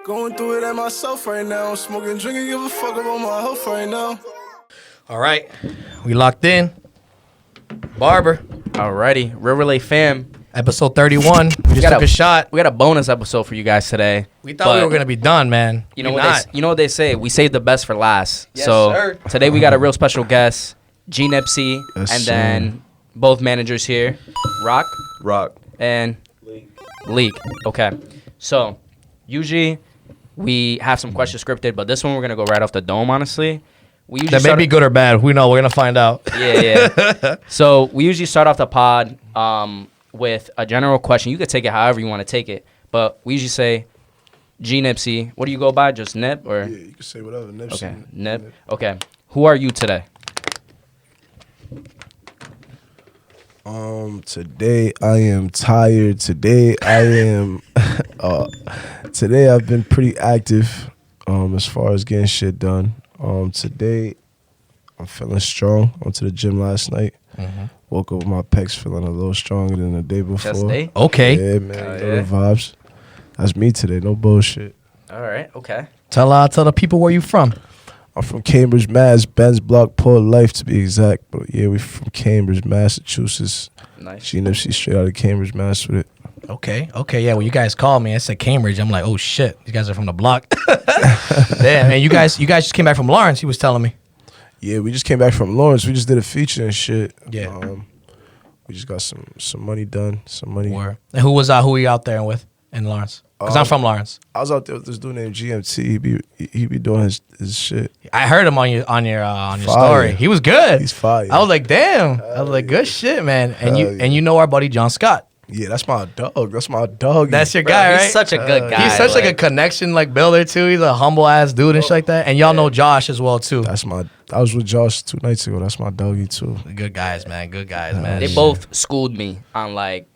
Going through it at myself right now. Smoking, drinking, give a fuck about my health right now. All right, we locked in. Barber. Alrighty, Real Relay fam. Episode 31. We just took a shot. We got a bonus episode for you guys today. We thought we were gonna be done, man. You know what they say? We saved the best for last. Yes, so sir. Today we got a real special guest, GNipsey, Yes, and sir. then both managers here, Rock and Leak. Okay, so usually we have some questions scripted, but this one we're gonna go right off the dome. Honestly, we usually That may be good or bad. We know. We're gonna find out. Yeah. So we usually start off the pod with a general question. You could take it however you want to take it, but we usually say, GNipsey, what do you go by? Just Nip or? Yeah, you can say whatever. Nipsey. Okay, Nip. Okay. Who are you today? Today I am tired. Today I am. Today I've been pretty active. As far as getting shit done. Today I'm feeling strong. Went to the gym last night. Woke up with my pecs feeling a little stronger than the day before. Chest day? Okay. Yeah, man. You know the vibes. That's me today. No bullshit. All right. Okay. Tell the people where you from. I'm from Cambridge, Mass. Ben's Block, Port Life to be exact. But yeah, we from Cambridge, Massachusetts. Nice. GNipsey straight out of Cambridge, Mass with it. Okay. Yeah. When you guys called me, I said Cambridge. I'm like, oh shit, you guys are from the block. Damn, man. You guys just came back from Lawrence. He was telling me. Yeah, we just came back from Lawrence. We just did a feature and shit. Yeah. We just got some money done. Some money. Word. And who were you out there with in Lawrence? Because I'm from Lawrence. I was out there with this dude named GMT. He be doing his shit. I heard him on your Fire. story. He was good. He's fire. I was like, damn. I was like, good shit, man. And you know our buddy John Scott. Yeah, that's my dog. That's my dog. That's your guy, right? He's such a good guy. He's such like a connection like builder too. He's a humble ass dude and shit like that. And y'all know Josh as well too. I was with Josh 2 nights ago. That's my doggy too. Good guys, man. Good guys, man. They both schooled me on like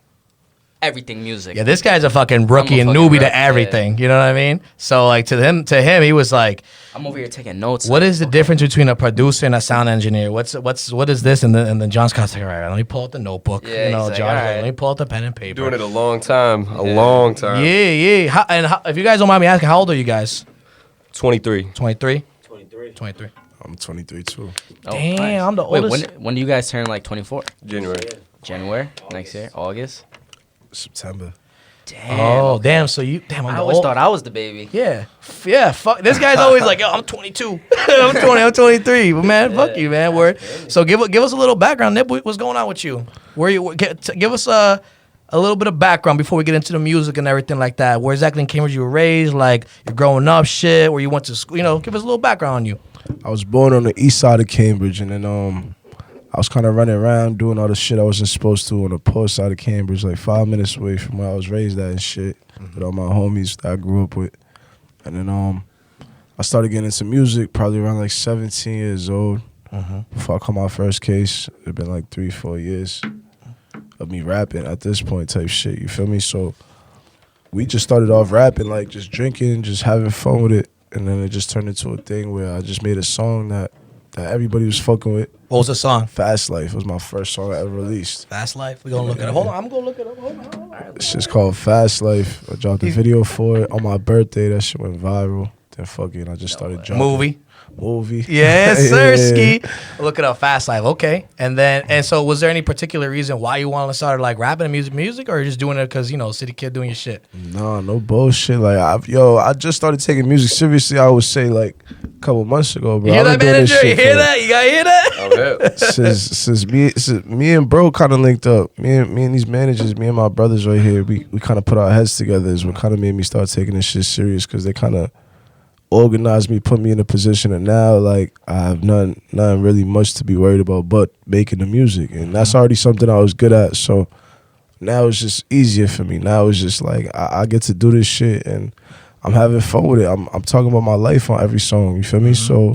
everything music. Yeah, this guy's a fucking rookie and nookie to everything. You know what I mean? So like to him, he was like, I'm over here taking notes. what is the difference between a producer and a sound engineer? What is this? And then John Scott's like, all right, let me pull out the notebook. Yeah, you know, he's like, John's all like, right. let me pull out the pen and paper. Doing it a long time. A long time. Yeah. If you guys don't mind me asking, how old are you guys? 23. 23? 23. I'm 23 too. Oh, Damn, nice. I'm the oldest. Wait, when do you guys turn like 24? January. Next year? August? September. Damn. Oh, damn. So I'm I the always old. thought I was the baby. Yeah. Fuck. This guy's always like, yo, I'm 22. I'm 23. But man, fuck you, man. Word. So give us a little background, Nip. What's going on with you? Give us a little bit of background before we get into the music and everything like that. Where exactly in Cambridge you were raised? Like you're growing up, shit. Where you went to school? You know, give us a little background on you. I was born on the east side of Cambridge, and then I was kind of running around doing all the shit I wasn't supposed to on the poor side of Cambridge, like 5 minutes away from where I was raised at and shit, with all my homies that I grew up with. And then I started getting into music probably around like 17 years old. Before I caught my first case, it'd been like 3-4 years of me rapping at this point type shit, you feel me? So we just started off rapping, like just drinking, just having fun with it. And then it just turned into a thing where I just made a song that everybody was fucking with. What was the song? Fast Life was my first song I ever released. Fast Life. We're gonna look it up. Hold on, I'm gonna look it up. Hold on. It's just called Fast Life. I dropped a video for it on my birthday. That shit went viral. Then fuck it, I just started dropping. Movie. Yes, sir, Yeah. Ski. Look it up, Fast Life. Okay. And so was there any particular reason why you wanted to start like rapping and music, or just doing it because, you know, city kid doing your shit? No bullshit. Like, I just started taking music seriously, I would say, like, a couple months ago, bro. You hear I've that, been doing this manager? You shit hear for- that? You gotta hear that? since me and bro kind of linked up, me and these managers, me and my brothers right here, we kind of put our heads together is what kind of made me start taking this shit serious, because they kind of organized me, put me in a position that now, like, I have nothing really much to be worried about but making the music, and that's already something I was good at. So now it's just easier for me. Now it's just like I get to do this shit and I'm having fun with it. I'm talking about my life on every song, you feel me? So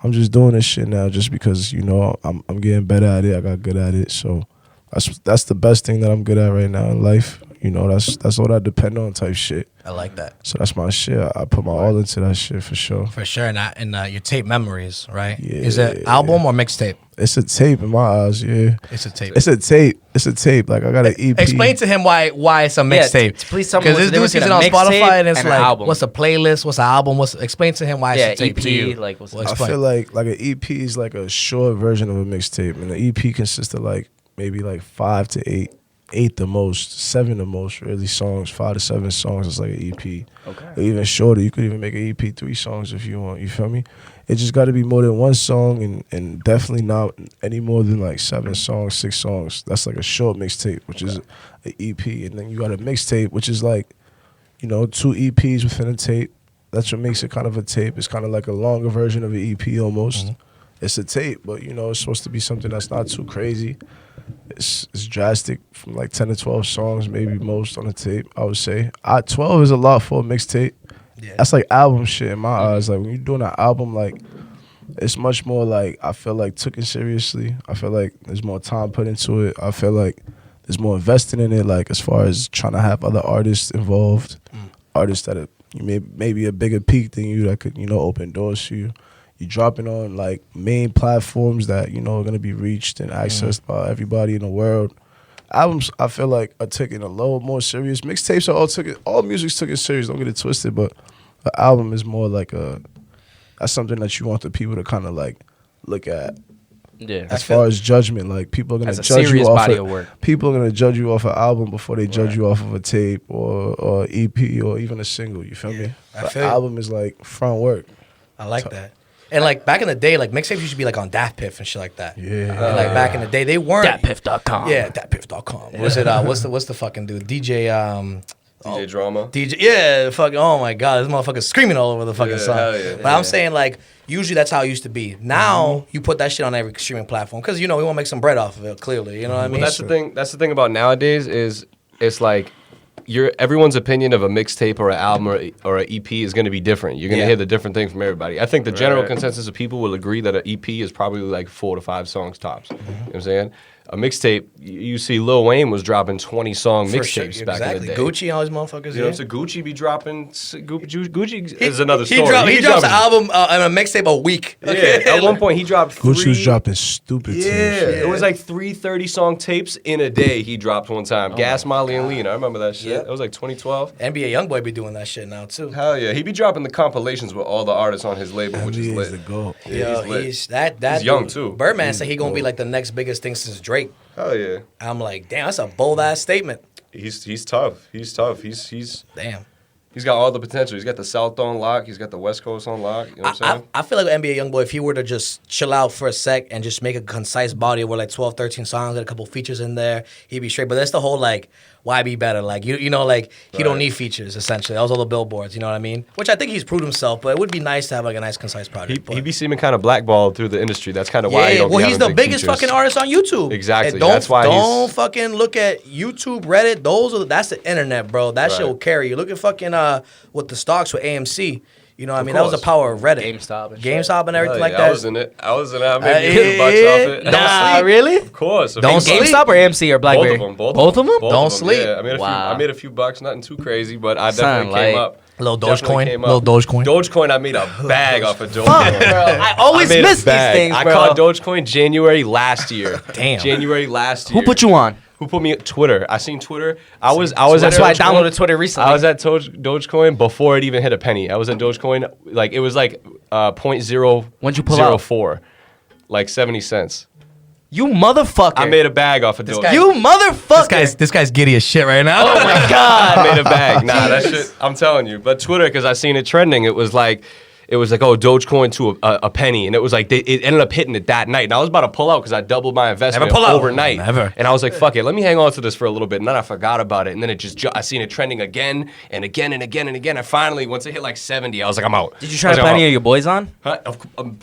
I'm just doing this shit now just because, you know, I'm getting better at it. I got good at it. So that's the best thing that I'm good at right now in life. You know, that's all I depend on type shit. I like that. So that's my shit. I put my all into that shit for sure. For sure. And your tape memories, right? Yeah. Is it album or mixtape? It's a tape in my eyes, yeah. It's a tape. It's a tape. It's a tape. Like I got an EP. Explain to him why it's a mixtape. Please tell me Because this dude sees it on Spotify and it's like, album. what's a playlist? What's an album? Explain to him why it's a tape EP, to you. like what's Well, I explain. feel like an EP is like a short version of a mixtape, and the EP consists of like maybe like 5 to 8 the most, 7 the most, really songs, 5 to 7 songs. It's like an EP. Okay. Or even shorter. You could even make an EP 3 songs if you want. You feel me? It just got to be more than one song, and definitely not any more than like 7 songs, 6 songs. That's like a short mixtape, which is an EP, and then you got a mixtape, which is like, you know, 2 EPs within a tape. That's what makes it kind of a tape. It's kind of like a longer version of an EP almost. Mm-hmm. It's a tape, but you know, it's supposed to be something that's not too crazy. It's drastic, from like 10 to 12 songs, maybe most on a tape, I would say. 12 is a lot for a mixtape. Yeah. That's like album shit in my eyes. Like when you're doing an album, like it's much more like, I feel like took it seriously. I feel like there's more time put into it. I feel like there's more invested in it, like as far as trying to have other artists involved, artists that are maybe a bigger peak than you that could, you know, open doors for you. You're dropping on like main platforms that, you know, are gonna be reached and accessed by everybody in the world. Albums, I feel like, are taken a little more serious. Mixtapes are all music's took it serious. Don't get it twisted, but an album is more like that's something that you want the people to kind of like look at. Yeah. As far as judgment, like people are gonna As a judge you serious off body of of work. people are gonna judge you off an album before they judge you off of a tape or EP or even a single. You feel me? I The feel you. album is like front work. I like that. And like back in the day, like mixtapes used to be like on DatPiff and shit like that. Yeah. And like back in the day, they weren't. Datpiff.com. Yeah, datpiff.com. Was it? What's the fucking dude? DJ. DJ Drama. DJ. Yeah, fucking. Oh my god, this motherfucker's screaming all over the fucking Yeah, song. hell yeah. But I'm saying like usually that's how it used to be. Now you put that shit on every streaming platform because you know we want to make some bread off of it. Clearly, you know what I mean. Well, that's the thing. That's the thing about nowadays is it's like everyone's opinion of a mixtape or an album or an EP is going to be different. You're going to hear the different thing from everybody. I think the general consensus of people will agree that an EP is probably like 4 to 5 songs tops. You know what I'm saying? A mixtape, you see Lil Wayne was dropping 20-song mixtapes back in the day. Gucci and all these motherfuckers. You know what I'm saying? Gucci be dropping. Gucci is another story. He drops an album and a mixtape a week. Yeah, at one point he dropped Gucci was 3 dropping stupid Yeah, tunes. it was like 3 30-song tapes in a day he dropped one time. Gas, Molly, and Lean. I remember that shit. Yep. That was like 2012. NBA YoungBoy be doing that shit now too. Hell yeah. He be dropping the compilations with all the artists on his label, which is NBA lit. is the goat. Yeah, Yo, he's lit. he's that He's young, dude, too. Birdman said he gonna be like the next biggest thing since Drake. Hell yeah. I'm like, damn, that's a bold ass statement. He's tough. He's tough. He's Damn. got all the potential. He's got the South on lock. He's got the West Coast on lock. You know what I'm saying? I feel like NBA YoungBoy, if he were to just chill out for a sec and just make a concise body where like 12, 13 songs, get a couple features in there, he'd be straight. But that's the whole like, why be better? Like you know, like he don't need features essentially. That was all the billboards, you know what I mean? Which I think he's proved himself, but it would be nice to have like a nice concise project. He be seeming kind of blackballed through the industry. That's kind of why. Yeah, He don't well, be he's having the big biggest features. fucking artist on YouTube. Exactly. And don't, That's why don't fucking look at YouTube, Reddit. That's the internet, bro. That shit Right. will carry you. Look at fucking with the stocks with AMC. You know what I mean? That was the course. power of Reddit. GameStop and shit. GameStop and everything Hell like yeah, that. I was in it. I made a bucks off it. Nah, sleep. really? Of course. Don't In sleep. GameStop or AMC or BlackBerry? Both of them? Don't sleep. Yeah, Wow. I made a few bucks, nothing too crazy, but I Son, definitely came like, up. Little Definitely Dogecoin. came Little up. Dogecoin. Dogecoin, I made a bag off of Dogecoin. Fuck, bro. I always made a miss these bag. things, bro. I caught Dogecoin January last year. Damn. January last year. Who put you on? Who put me at Twitter? I seen Twitter. I was That's at why I Dogecoin. downloaded Twitter recently. I was at Dogecoin before it even hit a penny. I was at Dogecoin like it was like .004. When'd you pull out? Like 70 cents. You motherfucker. I made a bag off of Dogecoin. guy- You motherfucker. This guy's giddy as shit right now. Oh my god. I made a bag. Nah, that shit. I'm telling you. But Twitter, because I seen it trending, it was like, oh, Dogecoin to a penny, and it was like it ended up hitting it that night. And I was about to pull out because I doubled my investment Never pull out. overnight. Never. And I was like, fuck it, let me hang on to this for a little bit. And then I forgot about it, and then it just I seen it trending again and again and again and again. And finally, once it hit like 70, I was like, I'm out. Did you try to put any of your boys on? Huh?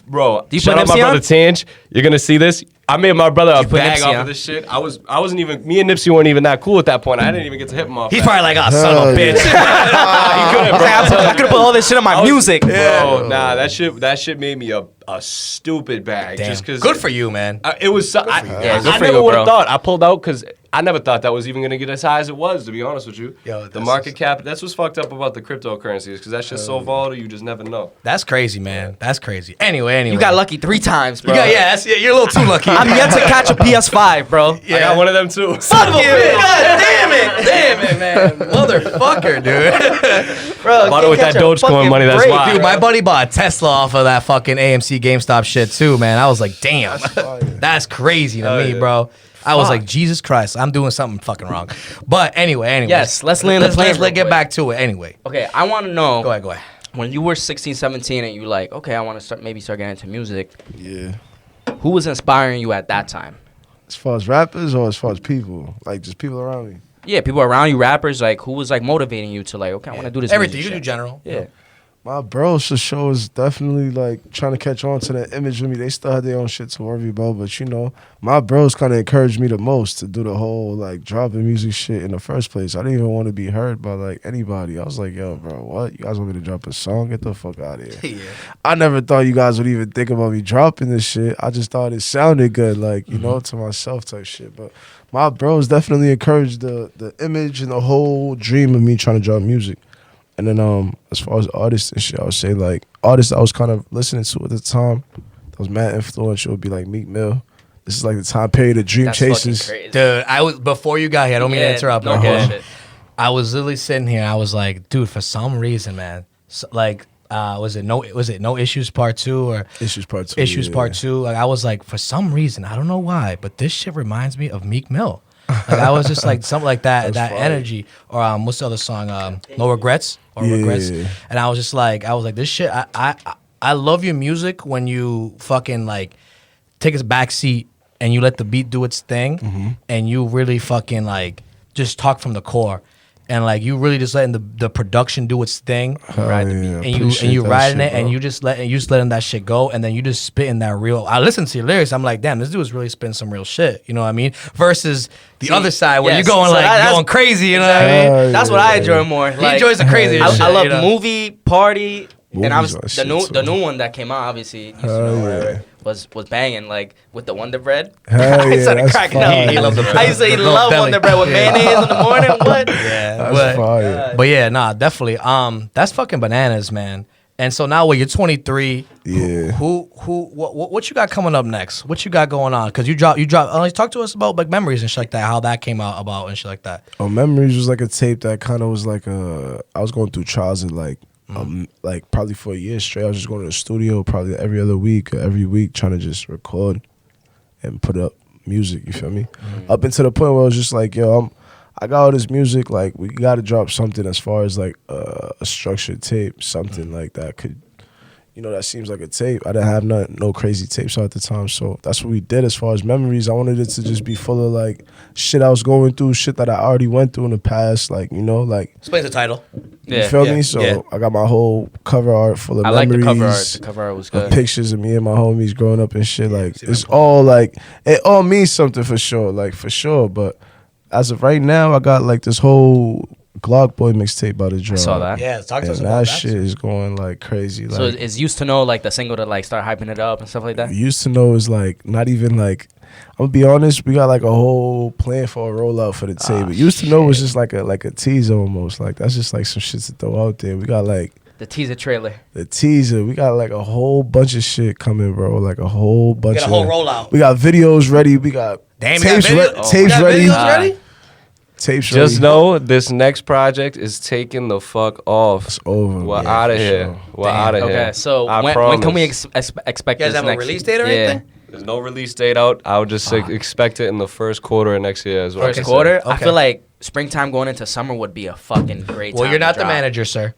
Bro, you shout put out my Nipsey brother on? Tange. You're gonna see this. I made my brother a you put bag Nipsey off on? of this shit. I wasn't even. Me and Nipsey weren't even that cool at that point. I didn't even get to hit him off. He's that. probably like, oh, son of a Hell yeah. bitch. He couldn't, bro. I could have put all this shit on my music. Bro, nah, that shit made me a stupid bag. Damn. Just because. Good for you, man. It was. Yeah, good I for never you, would have bro. thought. I pulled out because I never thought that was even going to get as high as it was, to be honest with you. Yo, the market cap, that's what's fucked up about the cryptocurrencies, because that's just so volatile, you just never know. That's crazy, man. That's crazy. Anyway. You got lucky 3 times, bro. You're a little too lucky. I'm yet to catch a PS5, bro. I got one of them too. Son of a bitch. God damn it, man. Motherfucker, dude. Bro, Bought it with that Dogecoin money, that's why. Dude, my buddy bought a Tesla off of that fucking AMC GameStop shit too, man. I was like, damn. That's crazy to me, bro. I was like, Jesus Christ, I'm doing something fucking wrong. But anyway. Yes, let's land the plane. Let's get back to it anyway. Okay, I want to know. Go ahead. When you were 16, 17, and you like, okay, I want to start getting into music. Yeah. Who was inspiring you at that time? As far as rappers or as far as people? Like, just people around me? Yeah, people around you, rappers. Like, who was like motivating you to like, okay, I want to do this. Everything. You music can do shit. general. Yeah. My bros for sure is definitely like trying to catch on to that image with me. They still had their own shit to worry about, but you know, my bros kind of encouraged me the most to do the whole like dropping music shit in the first place. I didn't even want to be heard by like anybody. I was like, yo, bro, what? You guys want me to drop a song? Get the fuck out of here. Yeah. I never thought you guys would even think about me dropping this shit. I just thought it sounded good, like, you know, to myself type shit. But my bros definitely encouraged the image and the whole dream of me trying to drop music. And then as far as artists and shit, I would say like artists I was kind of listening to at the time that was mad influential would be like Meek Mill. This is like the time period of Dream That's Chasers. fucking crazy. Dude, I was before you got here. I don't mean to interrupt. No but bullshit. I was literally sitting here. I was like, dude, for some reason, man, was it No Issues Part 2 or Issues Part 2. Issues yeah. Part 2? Like I was like, for some reason, I don't know why, but this shit reminds me of Meek Mill. Like I was just like something like that That's fire. energy. Or what's the other song? No Regrets or Regrets. Yeah. And I was like, this shit. I love your music when you fucking like take a back seat and you let the beat do its thing, and you really fucking like just talk from the core. And like you really just letting the production do its thing, Ride the beat. and you riding it, bro. and you just letting that shit go, and then you just spitting that real. I listen to your lyrics, I'm like, damn, this dude is really spitting some real shit. You know what I mean? Versus the other side where yes, you're going so like that's- going crazy. You know what I mean? Oh, That's what I enjoy more. He enjoys the crazy I shit. love you know? movie, party, and Movies I was are the shit, new too. one that came out. Obviously, used to Hell know, yeah. whatever, was banging like with the Wonder Bread. Hell I yeah, started that's cracking fire. up. He loved the I used to the love belly. Wonder Bread with mayonnaise in the morning. What? Yeah, That's fire. but yeah, nah, definitely. That's fucking bananas, man. And so now, you're 23. Yeah. What you got coming up next? What you got going on? Because you drop. Talk to us about like memories and shit like that. How that came out about and shit like that. Oh, Memories was like a tape that kind of was like I was going through trials and like probably for a year straight. I was just going to the studio probably every other week or every week trying to just record and put up music. You feel me? Up until the point where I was just like, yo, I got all this music. Like we got to drop something as far as like a structured tape, something like that could. You know, that seems like a tape. I didn't have no crazy tapes out at the time. So that's what we did as far as memories. I wanted it to just be full of like shit I was going through, shit that I already went through in the past. Like, you know, like, Explain the title. you feel me? So yeah. I got my whole cover art full of I like memories. the cover art. The cover art was Of good. pictures of me and my homies growing up and shit. Like, it's all like, it all means something for sure. Like, for sure. But as of right now, I got like this whole Glock Boy mixtape by the drop. I saw that. Yeah, talk to And us that about that. shit is going like crazy. So Like, it's used to know like the single to like start hyping it up and stuff like that. used to know is like not even like I'm gonna be honest, we got like a whole plan for a rollout for the tape. But used to know was just like a teaser almost. Like that's just like some shit to throw out there. We got like The teaser trailer. the teaser. We got like a whole bunch of shit coming, bro. Like a whole bunch got a of whole rollout. We got videos ready. We got Damn, you got tapes, video- tapes you got ready. videos ready? Tapes Just ready. know this next project is taking the fuck off. It's over. We're Yeah, out of for here. sure. We're out of here. Okay, so I when can we promise. expect You guys this have a next? release date or yeah. anything? There's no release date out. I would just expect it in the first quarter of next year as well. First quarter. I Okay. feel like springtime going into summer would be a fucking great time. Well, you're to not the drop. manager, sir.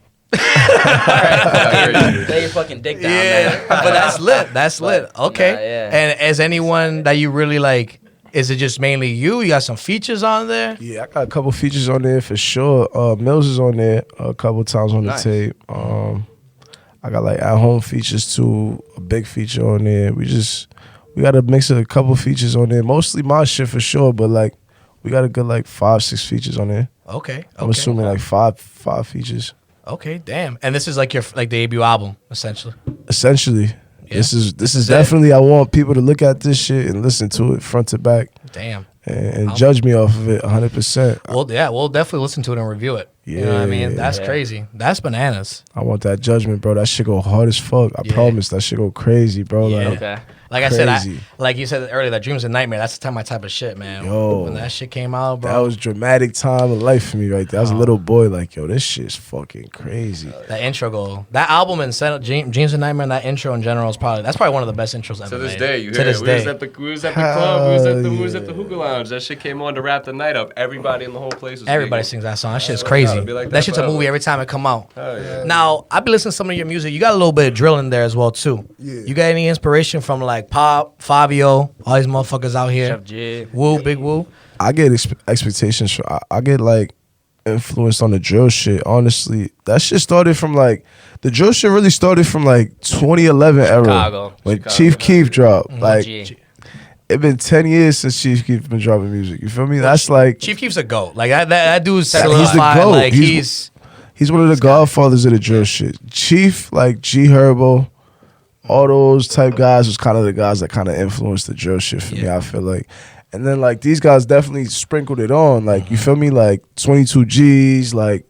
Lay your fucking dick down, man. but that's lit. That's lit. Okay. Nah, yeah. And is anyone that you really like? Is it just mainly you? You got some features on there? Yeah, I got a couple features on there for sure. Mills is on there a couple times on Nice. the tape. I got like at home features too, a big feature on there. We got a mix of a couple features on there. Mostly my shit for sure, but like we got a good like 5-6 features on there. Okay. I'm assuming like five features. Okay, damn. And this is like your like debut album, essentially. Essentially. This is definitely. I want people to look at this shit and listen to it front to back. Damn. And judge me off of it 100%. Well, yeah, we'll definitely listen to it and review it. You know what I mean? That's crazy. That's bananas. I want that judgment, bro. That shit go hard as fuck. I promise that shit go crazy, bro. Yeah. Okay. Like I said, like you said earlier, that Dream's a Nightmare. That's my type of shit, man. Yo. When that shit came out, bro. That was dramatic time of life for me right there. I was a little boy like, yo, this shit's fucking crazy. That intro goal. That album and Dream's a Nightmare and that intro in general is probably one of the best intros ever To this made. day, you To hear this it. We day. was at the club. We was at the hookah lounge. That shit came on to wrap the night up. Everybody in the whole place was Everybody giggling. sings that song. That shit's crazy. be like that that shit's a forever. movie every time it come out. Hell yeah. Now, I've been listening to some of your music. You got a little bit of drill in there as well, too. Yeah. You got any inspiration from like Pop, Fabio, all these motherfuckers out here? Chef G. Woo, Big Woo. I get expectations for. I get like influenced on the drill shit. Honestly, that shit started from like the drill shit really started from like 2011 era Chicago. when Chief Keef dropped. Like G. it been 10 years since Chief Keef been dropping music. You feel me? That's like Chief Keef's a goat. Like that dude's He's the solidified. GOAT. Like He's one of the godfathers of the drill shit. Chief, like G Herbo, all those type guys was kind of the guys that kind of influenced the drill shit for me, I feel like. And then like these guys definitely sprinkled it on. Like you feel me? Like 22 G's, like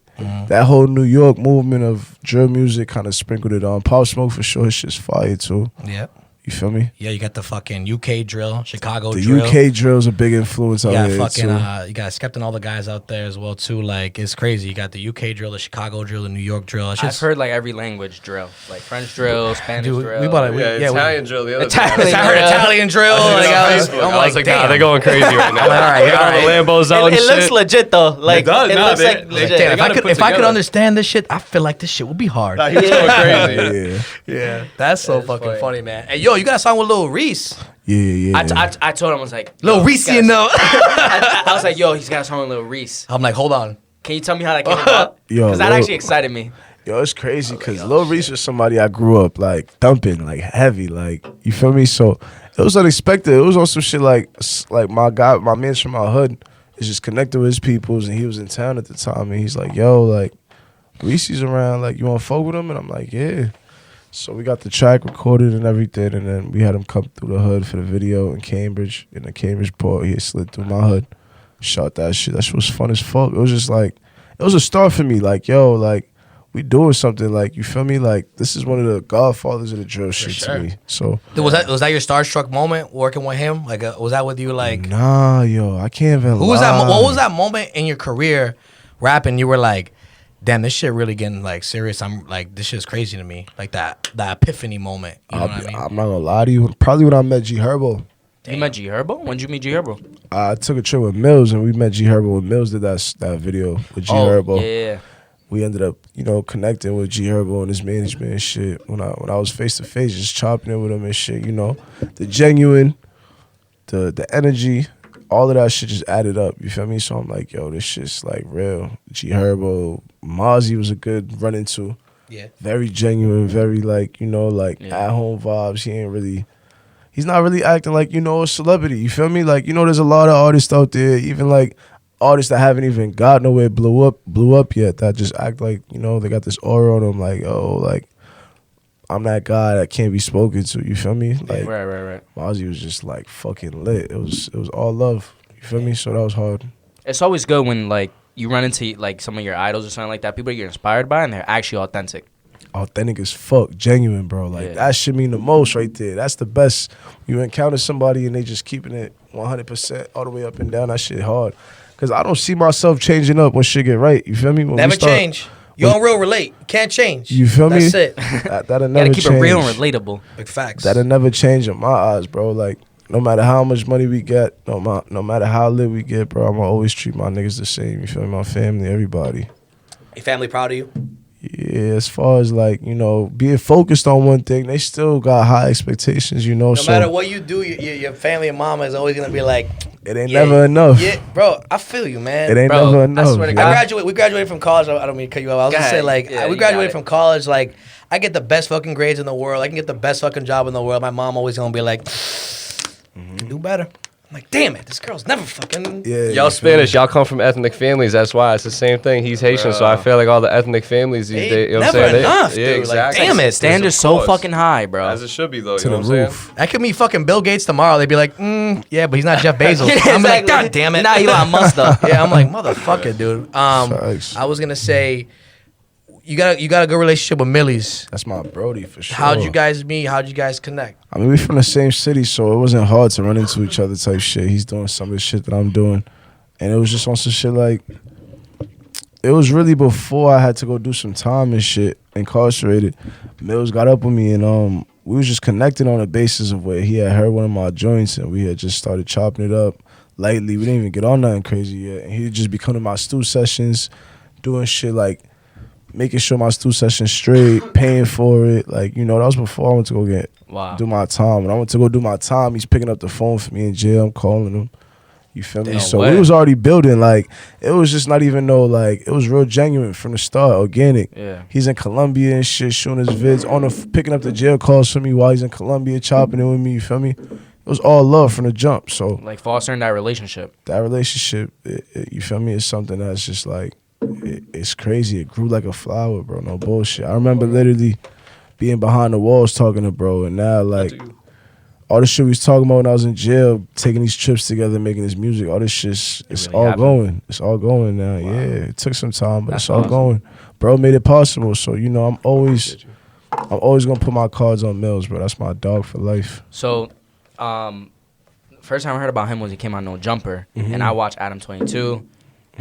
that whole New York movement of drill music kind of sprinkled it on. Pop Smoke for sure, his shit's fire too. yeah. You feel me? Yeah, you got the fucking UK drill, Chicago The drill. UK drill's a big influence You out got here fucking, too. you got Skepta and all the guys out there as well too. Like it's crazy. You got the UK drill, the Chicago drill, the New York drill. It's I've just, heard like every language drill, like French drill, Spanish dude, drill. we bought it. Yeah, Italian drill the other Italian day. I heard Italian drill. Like, I was like, nah, damn. they're going crazy right now. All right, They got all the Lambos out and It looks shit. legit though. Like does, it nah, looks they- like they- legit. Damn, gotta put if I could together. understand this shit, I feel like this shit would be hard. Nah, he was going crazy. Yeah, That's so fucking funny, man. Hey, yo, you got a song with Lil Reese. yeah. I told him I was like Lil yo, Reese, he's got you a- know. I was like, yo, he's got a song with Lil Reese. I'm like, hold on. Can you tell me how that came about? Yo, Because that Lil- actually excited me. Yo, it's crazy because Lil Reese was somebody I grew up like thumping, like heavy, like you feel me. So it was unexpected. It was also shit like my man's from my hood is just connected with his peoples, and he was in town at the time, and he's like, yo, like Reese's around, like you want to fuck with him, and I'm like, yeah. So we got the track recorded and everything, and then we had him come through the hood for the video in Cambridge, in the Cambridge port. He slid through my hood, shot that shit. That shit was fun as fuck. It was just like, it was a start for me. Like, yo, like we doing something. Like, you feel me? Like this is one of the godfathers of the drill shit sure. to me. So Dude, was that your starstruck moment working with him? Like, was that with you? Like, nah, yo, I can't even. who was that? lie. What was that moment in your career, rapping? You were like, damn, this shit really getting like serious. I'm like, this shit's crazy to me. Like that epiphany moment. You know what I mean? I'm not gonna lie to you. Probably when I met G Herbo. You met G Herbo? When did you meet G Herbo? I took a trip with Mills, and we met G Herbo. When Mills did that video with G Herbo. Yeah. We ended up, connecting with G Herbo and his management and shit. When I was face to face, just chopping it with him and shit, the genuine, the energy, all of that shit just added up. You feel me? So I'm like, yo, this shit's like real. G Herbo, Mozzie was a good run into. Yeah. Very genuine, very like at home vibes. He's not really acting like a celebrity. You feel me? Like there's a lot of artists out there, even like artists that haven't even got nowhere, blew up yet, that just act like, they got this aura on them, like, oh, like, I'm that guy that can't be spoken to, you feel me? Like, Right. Mozzie was just, like, fucking lit. It was all love, you feel me? So that was hard. It's always good when like you run into like some of your idols or something like that, people that you're inspired by, and they're actually authentic. Authentic as fuck, genuine, bro. Like, that should mean the most right there. That's the best. You encounter somebody and they just keeping it 100% all the way up and down. That shit hard. Because I don't see myself changing up when shit get right. You feel me? When Never change. You don't real relate. You can't change. You feel me? That's it. That'll You never gotta keep change. it real and relatable. Like facts. That'll never change in my eyes, bro. Like, no matter how much money we get, no matter how lit we get, bro, I'm gonna always treat my niggas the same. You feel me? My family, everybody. Your family proud of you? Yeah, as far as like, being focused on one thing, they still got high expectations, No so matter what you do, your family and mama is always gonna be like, it ain't never enough. Yeah, bro, I feel you, man. It ain't Bro, never I enough. swear to yeah. God. We graduated from college. I don't mean to cut you off. I was Go gonna say, ahead. like, Yeah, we you graduated got from it. college. Like, I get the best fucking grades in the world. I can get the best fucking job in the world. My mom always gonna be like, do better. I'm like, damn it, this girl's never fucking. Yeah, Y'all Spanish, y'all come from ethnic families. That's why it's the same thing. He's Haitian, so I feel like all the ethnic families these days. You know what I'm Never saying? enough, Yeah, dude. exactly. Like, damn it. Standards Of so course. fucking high, bro. As it should be, though. To You know the what I'm roof. saying? I could meet fucking Bill Gates tomorrow. They'd be like, yeah, but he's not Jeff Bezos. I'm like, God damn it. Not Elon Musk though. Yeah, I'm like, motherfucker, dude. Facts. I was gonna say, you got a good relationship with Millyz. That's my Brody for sure. How'd you guys meet? How'd you guys connect? I mean, we from the same city, so it wasn't hard to run into each other type shit. He's doing some of the shit that I'm doing. And it was just on some shit like, it was really before I had to go do some time and shit, incarcerated. Mills got up with me and we was just connecting on the basis of where he had heard one of my joints and we had just started chopping it up lightly. We didn't even get on nothing crazy yet. And he'd just be coming to my stew sessions, doing shit like making sure my stew session's straight, paying for it. Like, you know, that was before I went to go do my time. When I went to go do my time, he's picking up the phone for me in jail. I'm calling him. You feel me? Damn, So way. we was already building. Like, it was just not even like, it was real genuine from the start, organic. Yeah. He's in Colombia and shit, shooting his vids, picking up the jail calls for me while he's in Colombia, chopping it with me, you feel me? It was all love from the jump. So Like fostering that relationship. that relationship, you feel me, is something that's just like, it's crazy. It grew like a flower, bro. No bullshit. I remember literally being behind the walls talking to bro, and now like all the shit we was talking about when I was in jail, taking these trips together, making this music, all this shit, it's really all happened. going. It's all going now. Wow. Yeah, it took some time, but That's it's all awesome. going. Bro made it possible. So you know, I'm always gonna put my cards on Mills, bro. That's my dog for life. So, first time I heard about him was he came on No Jumper, Mm-hmm. and I watched Adam 22,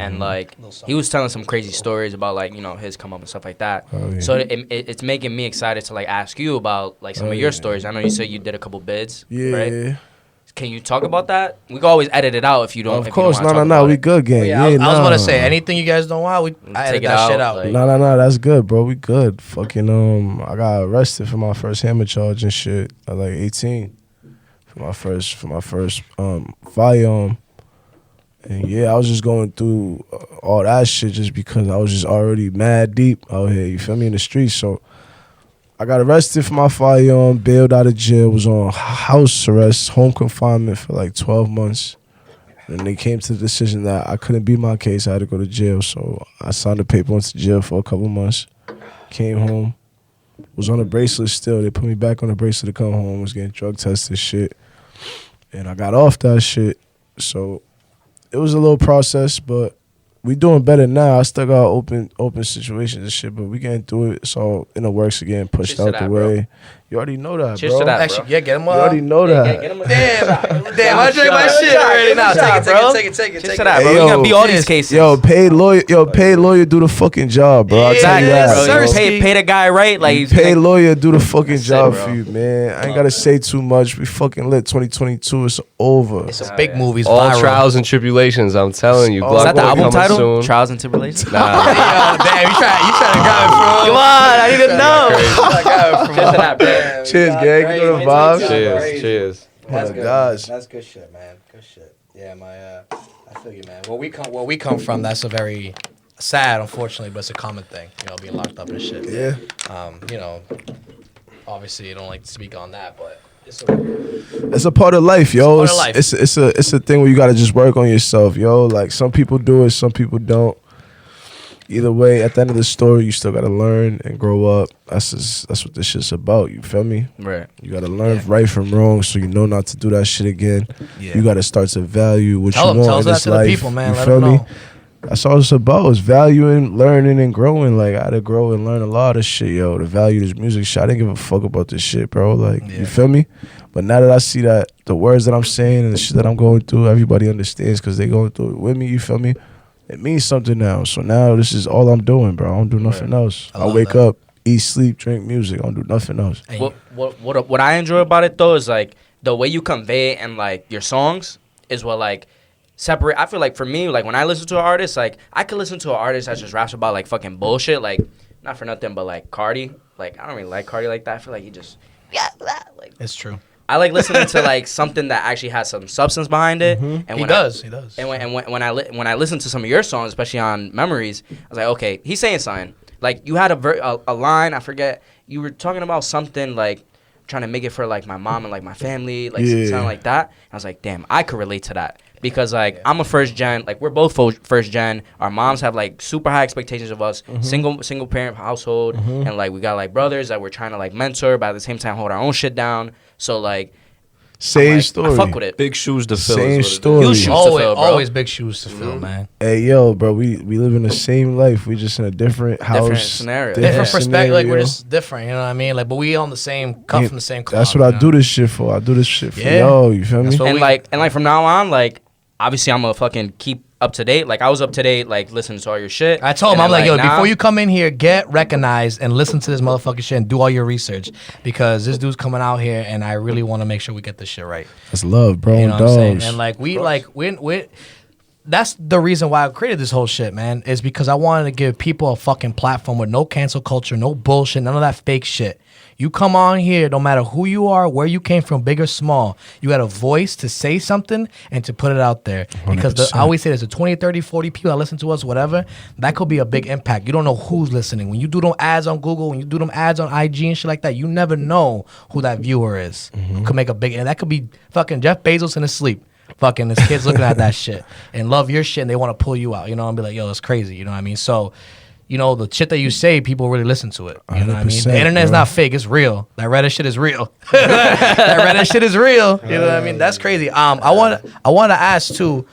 and like he was telling some crazy stories about like his come up and stuff like that. Oh, yeah. So it's making me excited to like ask you about like some Oh, of your yeah. stories. I know you said you did a couple bids, Yeah. right? Can you talk about that? We can always edit it out if you don't. Of if you don't course, wanna talk no. about We it. good, gang. Yeah, I was nah. about to say, anything you guys don't want, I edit Take it that shit out, out. like- No, that's good, bro. We good. Fucking I got arrested for my first hammer charge and shit at like 18 for my first firearm. And yeah, I was just going through all that shit just because I was just already mad deep out here. You feel me, in the streets. So I got arrested for my firearm, bailed out of jail, was on house arrest, home confinement for like 12 months. And they came to the decision that I couldn't beat my case. I had to go to jail. So I signed the paper, went to jail for a couple months. Came home. Was on a bracelet still. They put me back on a bracelet to come home. Was getting drug tested shit. And I got off that shit. So it was a little process, but we doing better now. I still got open situations and shit, but we getting through it. It's all in the works again, pushed Cheers to out the that, bro. way. You already know that, Cheers bro. to that. Actually, yeah, get him You already know that. Damn, I drank my shit already now. Take it. Cheers to Take that, it. bro. Hey, We yo, gonna be all cheers. these cases. Paid lawyer do the fucking job, bro. I'll tell you Yeah, that. bro. sir. bro. Pay the guy right, like he's Paid lawyer do the fucking That's it, job bro. for you, man. I ain't gotta say too much. We fucking lit 2022. It's over. It's a big movie. It's All viral. trials and tribulations, I'm telling you. Is Is that the Block album Boy title? coming soon. Trials and Tribulations. Nah, Yo, damn, you trying to grab it from? Come on, I need to know. Cheers to that, bro. Cheers, gang. You know the vibes. cheers. Oh my gosh. That's good shit, man. Good shit. Yeah, I feel you, man. Where we come from, that's a very sad, unfortunately, but it's a common thing. You know, being locked up and shit. Yeah. You know, obviously, you don't like to speak on that, but it's It's a part of life, yo. It's a part of life. It's a thing where you gotta just work on yourself, yo. Like some people do it, some people don't. Either way, at the end of the story, you still gotta learn and grow up. That's what this shit's about. You feel me? Right. You gotta learn right from wrong, so you know not to do that shit again. Yeah. You gotta start to value what Tell you them, want tell in that this to life. the people, man. You Let feel them me? know. That's all it's about. It's valuing, learning, and growing. Like I had to grow and learn a lot of shit, yo. To value this music shit. I didn't give a fuck about this shit, bro. Like Yeah. you feel me? But now that I see that the words that I'm saying and the shit that I'm going through, everybody understands because they going through it with me. You feel me? It means something now. So now this is all I'm doing, bro. I don't do nothing else. I I love wake that. up, eat, sleep, drink music. I don't do nothing else. Hey, What I enjoy about it though is like the way you convey it and like your songs is what like separate. I feel like for me, like when I listen to an artist, like I could listen to an artist that just raps about like fucking bullshit, like not for nothing, but like Cardi. Like I don't really like Cardi like that. I feel like he just like it's true. I like listening to like something that actually has some substance behind it. And He when does. And when I listen to some of your songs, especially on Memories, I was like, okay, he's saying something. Like you had a line, I forget. You were talking about something like trying to make it for like my mom and like my family, like Yeah. something like that. And I was like, damn, I could relate to that. Because like I'm a first gen, like we're both first gen. Our moms have like super high expectations of us, single parent household, and like we got like brothers that we're trying to like mentor, but at the same time hold our own shit down. So like, Same like, story. I fuck with it. Big shoes to fill. Same is what it story. Huge shoes to Always, fill, bro. always big shoes to fill, man. Hey, yo, bro, we live in the same life. We just in a different house. Different scenario. Different perspective, like we're scenario. just different, you know what I mean? Like, but we on the same, cut Yeah, from the same cloth. That's what I you know? do this shit for. I do this shit for Yeah. y'all. You feel me? That's what And like from now on, like obviously I'm gonna fucking keep up to date. Like I was up to date, like listening to all your shit. I told him, And I'm then, like, yo, now- before you come in here, get recognized and listen to this motherfucking shit and do all your research because this dude's coming out here and I really want to make sure we get this shit right. That's love, bro. You know what I'm saying? Dogs. And like we that's the reason why I created this whole shit, man, is because I wanted to give people a fucking platform with no cancel culture, no bullshit, none of that fake shit. You come on here, no matter who you are, where you came from, big or small, you got a voice to say something and to put it out there. Because 100%. I always say there's a 20, 30, 40 people that listen to us, whatever, that could be a big impact. You don't know who's listening. When you do them ads on Google, when you do them ads on IG and shit like that, you never know who that viewer is. Could make a big, and that could be fucking Jeff Bezos in his sleep. Fucking his kids looking at that shit and love your shit and they want to pull you out, you know, and be like, yo, it's crazy, you know what I mean? So, you know, the shit that you say, people really listen to it. You know what I mean? The 100%, internet's bro. not fake, it's real. That Reddit shit is real. That Reddit shit is real. You know what I mean? That's crazy. I want to ask too,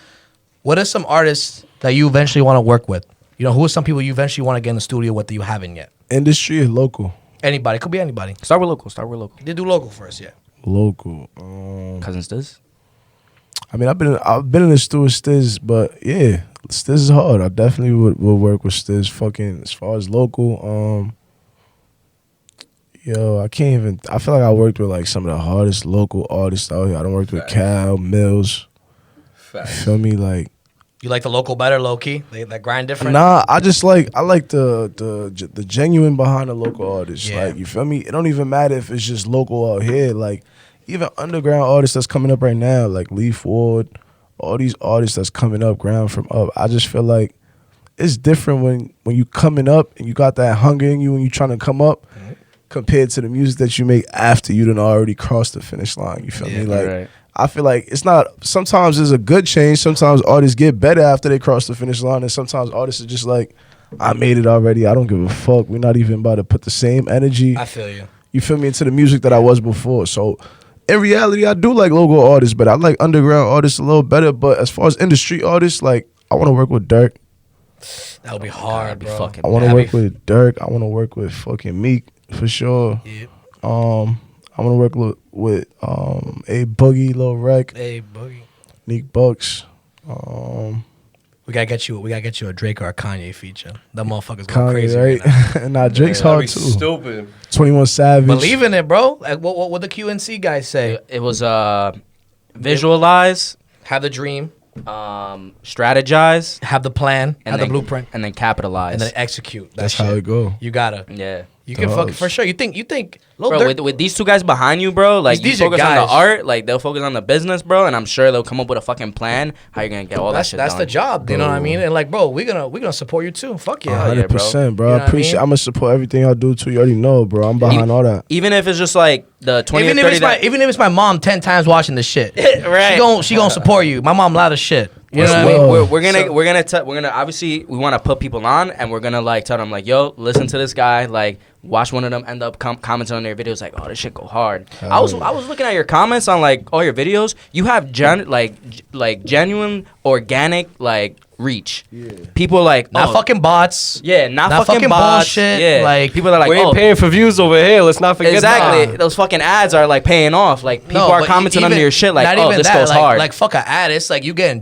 what are some artists that you eventually want to work with? You know, who are some people you eventually want to get in the studio with that you haven't yet? Industry is local. Anybody. It could be anybody. Start with local. They do local first, yeah. Local. Cousins does. I mean, I've been in the studio with Stiz, but yeah, Stiz is hard. I definitely would work with Stiz. Fucking as far as local, yo, I can't even. I feel like I worked with like some of the hardest local artists out here. I done worked with Cal, Mills. Feel me, like. You like the local better, low key? That grind different? Nah, I like the genuine behind the local artists. Yeah. Like, you feel me? It don't even matter if it's just local out here. Like, even underground artists that's coming up right now, like Leaf Ward, all these artists that's coming up, ground from up. I just feel like it's different when you coming up and you got that hunger in you when you trying to come up, compared to the music that you make after you done already crossed the finish line. You feel me? Like, right. I feel like it's not. Sometimes there's a good change. Sometimes artists get better after they cross the finish line, and sometimes artists are just like, I made it already. I don't give a fuck. We're not even about to put the same energy. I feel you. You feel me, into the music that I was before. So in reality, I do like local artists, but I like underground artists a little better. But as far as industry artists, like, I want to work with Dirk. That would be hard, That'd be bro. fucking I want to That'd work be- with Dirk. I want to work with fucking Meek for sure. Yeah. I want to work with A Boogie, Lil Rec, Hey, Boogie. Neek Bucks, We gotta get you a Drake or a Kanye feature. That motherfucker's going crazy Kanye, right now. right? Nah, Drake's That'd hard be too. stupid. 21 Savage. Believe in it, bro. Like, what the QNC guys say? It was visualize, Have the dream, strategize, have the plan, have the then, blueprint, and then capitalize. and then execute. That That's shit. how it go. You gotta. yeah. You can fucking Dogs. for sure. You think Lil Bro, Durk, with these two guys behind you, bro, like These you are focus on guys. the art, like they'll focus on the business, bro, and I'm sure they'll come up with a fucking plan how you're gonna get all that that's shit that's done. the job. You know what I mean? And like, bro, we're gonna support you too. Fuck yeah. Hell yeah, 100%, bro. You know I what I appreciate. mean? I'm gonna support everything y'all do too. You already know, bro. I'm behind all that. Even if it's just like the 20 Even or if 30 it's my even if it's my mom 10 times watching this shit, Right. She gonna support you. My mom loud as shit. You know what I Well, mean? we're gonna obviously we want to put people on and we're gonna like tell them like, yo, listen to this guy, like watch one of them end up commenting on their videos like, oh, this shit go hard. I was looking at your comments on like all your videos. You have genuine organic like reach. Yeah. People like Not fucking bots. yeah, not not fucking fucking bots. bullshit, Yeah, like- people are like, We ain't oh, paying for views over here. Let's not forget exactly. that. Those fucking ads are like paying off. Like people are but commenting even- under your shit like, not oh, even this that, goes like, hard. Like fuck a ad. It's like you getting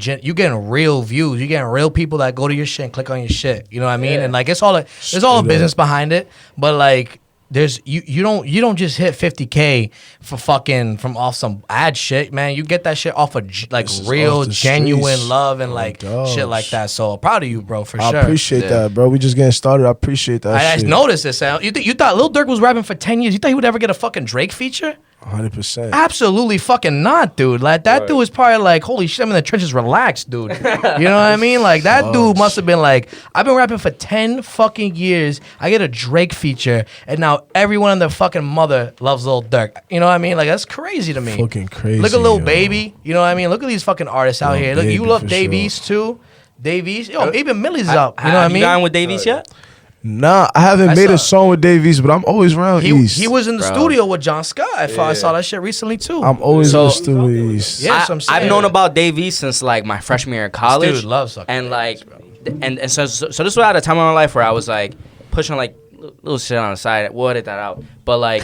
real views. You getting real people that go to your shit and click on your shit. You know what I mean? Yeah. And like there's all a business behind it. But like there's you don't just hit 50K for fucking from off some ad shit, man. You get that shit off of like This is real off the genuine streets. love and Oh, like gosh. shit like that. So proud of you, bro, for I sure. appreciate that, bro. We just getting started. I appreciate that I shit. noticed this. You thought Lil Durk was rapping for 10 years? You thought he would ever get a fucking Drake feature? 100%. Absolutely fucking not, dude. Like that dude was probably like, holy shit, I'm in the trenches, relaxed, dude. You know what I mean? Like that dude must have been like, I've been rapping for 10 fucking years. I get a Drake feature, and now everyone and their fucking mother loves Lil Durk. You know what I mean? Like that's crazy to me. Fucking crazy. Look at Lil yo. Baby. You know what I mean? Look at these fucking artists out here. Look, Baby, you love for Dave sure. East too. Dave East. Yo, even Millyz up. You know what I Have you mean? gotten with Davies yet? Nah, I haven't I made saw- a song with Dave East, but I'm always around East. He was in the Bro. studio with John Scott. I saw that shit recently too. I'm always So- in the studio East. Yeah. that's what I'm saying. I've known about Davies since like my freshman year in college. dude loves sucking and like, dicks, bro. and so this was at a time in my life where I was like pushing like little shit on the side. We'll edit that out. But like,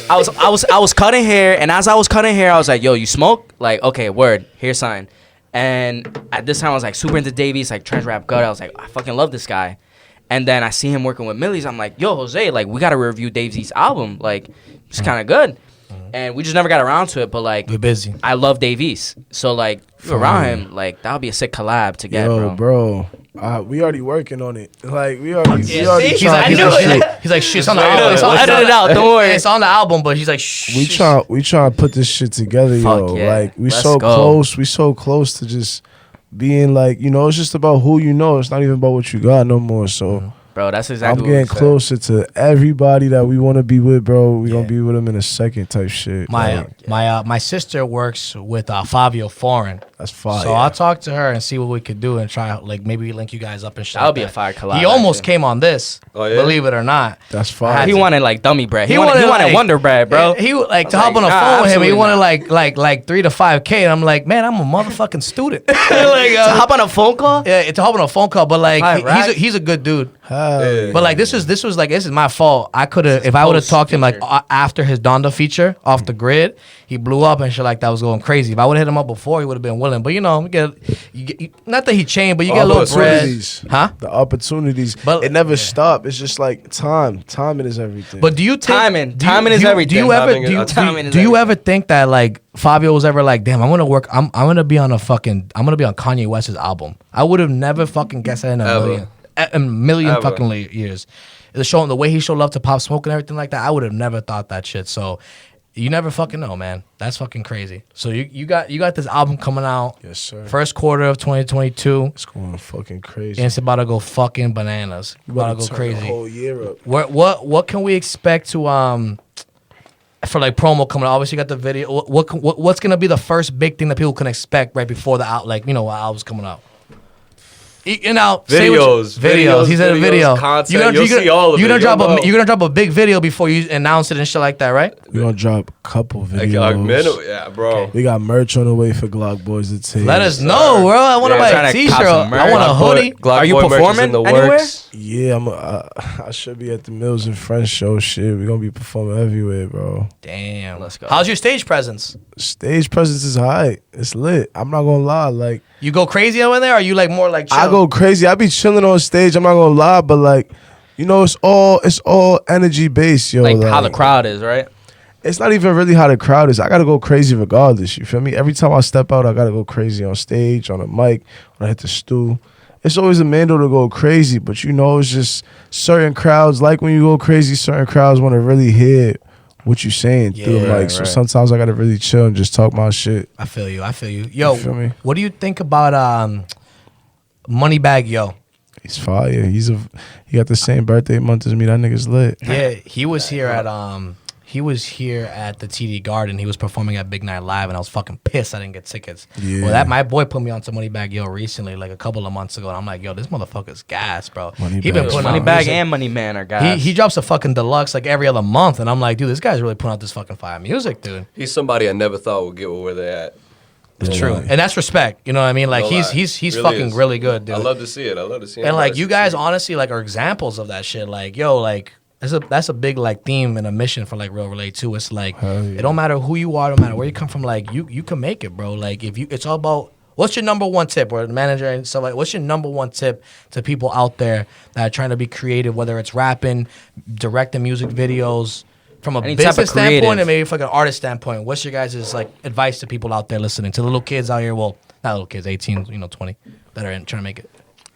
I was cutting hair, and as I was cutting hair, I was like, "Yo, you smoke?" Like, okay, word. Here's sign. And at this time, I was like super into Davies, like trench rap gut. I was like, I fucking love this guy. And then I see him working with Millyz. I'm like, yo, Jose, like we gotta review Davies' album. Like, it's kind of good. And we just never got around to it. But like, We're busy. I love Davies. So like, if you're around him, like that would be a sick collab to get, Yo, bro. we already working on it. Like we already He's trying like, to get this shit. he's like, shit, it's on the album. It's on, Edit it out. Don't worry. It's on the album, but he's like, shh. We trying to put this shit together, Fuck yo. yeah. Like we Let's so go. close. We so close to just being like, you know, it's just about who you know. It's not even about what you got no more. So Bro, that's I'm exactly what getting we said. closer to everybody that we want to be with, bro. We gonna be with them in a second type shit. My sister works with Fabio Foreign. That's fire. So I'll talk to her and see what we could do and try like maybe link you guys up and shit. That would like be a fire collab, He almost actually. came on this. Oh, yeah? Believe it or not. That's fire. He wanted like dummy bread. He He wanted wanted, like- Wonder Bread, bro. He like to I was hop like, on the nah, phone with him. He absolutely wanted not. like 3 to 5K, and I'm like, man, I'm a motherfucking student. like, To hop on a phone call? yeah, to hop on a phone call, but like Five racks? he's a good dude. Hell But like this is my fault. I could have if I would have post talked to him like feature. after his Donda feature off the grid, he blew up and shit like that was going crazy. If I would have hit him up before, he would have been willing. But you know, you get not that he changed, but you get a little bread, Opportunities. huh? The opportunities. But- it never yeah. stop. It's just like time. Timing is everything. But do you think Timing. do you- Timing is do you- everything. Do you ever Timing is- do you, timing do, is do you everything. ever think that like Fabio was ever like, damn, I'm gonna gonna be on Kanye West's album? I would have never fucking guessed that in Ever. a million Ever. fucking years. The way he showed love to Pop Smoke and everything like that, I would have never thought that shit. So you never fucking know, man. That's fucking crazy. So you got this album coming out yes, sir. first quarter of 2022, It's going fucking crazy. and it's about to go fucking bananas. About to go turn crazy. The whole year up. What can we expect to for like promo coming out? Obviously, you got the video. What's gonna be the first big thing that people can expect right before the album's coming out? You know, videos. He said a video. Content. You'll see all of it. You're gonna You'll drop know. you're gonna drop a big video before you announce it and shit like that, right? We're gonna drop a couple Like, videos. yeah, bro. We got merch on the way for Glock Boys to take. Let us know, bro. I want to Yeah, buy a trying to t-shirt. cop some I want a merch. hoodie. Glock Are you Boy merch is performing in the anywhere? works. Yeah, I should be at the Mills and Friends show. Shit, we gonna be performing everywhere, bro. Damn. Let's go. How's your stage presence? Stage presence is high. It's lit. I'm not gonna lie. Like You go crazy over there, or you like more like chill? I go crazy. I be chilling on stage. I'm not gonna lie, but like, you know, it's all energy based, yo. Like how the crowd is, right? It's not even really how the crowd is. I gotta go crazy regardless. You feel me? Every time I step out, I gotta go crazy on stage, on a mic, when I hit the stool. It's always a Mando to go crazy, but you know, it's just certain crowds like when you go crazy. Certain crowds want to really hear what you saying through the Yeah, mic. So right. sometimes I gotta really chill and just talk my shit. I feel you. Yo, You feel me? what do you think about Moneybagg Yo? He's fire. He got the same birthday month as me. That nigga's lit. Yeah, he was here at the TD Garden. He was performing at Big Night Live, and I was fucking pissed I didn't get tickets. Yeah. Well, that my boy put me on to Moneybagg Yo recently, like a couple of months ago, and I'm like, yo, this motherfucker's gas, bro. Moneybagg He been is putting out Moneybagg music. and Money Man are guys. He drops a fucking deluxe like every other month, and I'm like, dude, this guy's really putting out this fucking fire music, dude. He's somebody I never thought would get where they're at. It's No true, lie. and that's respect. You know what I mean? Like No he's lie. he's Really fucking is. really good, dude. I love to see it. I love to see it. And like you guys honestly like are examples of that shit. Like, yo, like that's a big like theme and a mission for like Real Relate too. It's like Hell yeah. it don't matter who you are, no matter where you come from, like you can make it, bro. Like if you it's all about what's your number one tip or the manager and stuff like what's your number one tip to people out there that are trying to be creative, whether it's rapping, directing music videos, from a Any type of business standpoint creative. and maybe from an artist standpoint, what's your guys' like advice to people out there listening, to the little kids out here, well, not little kids, 18, 20, that are trying to make it?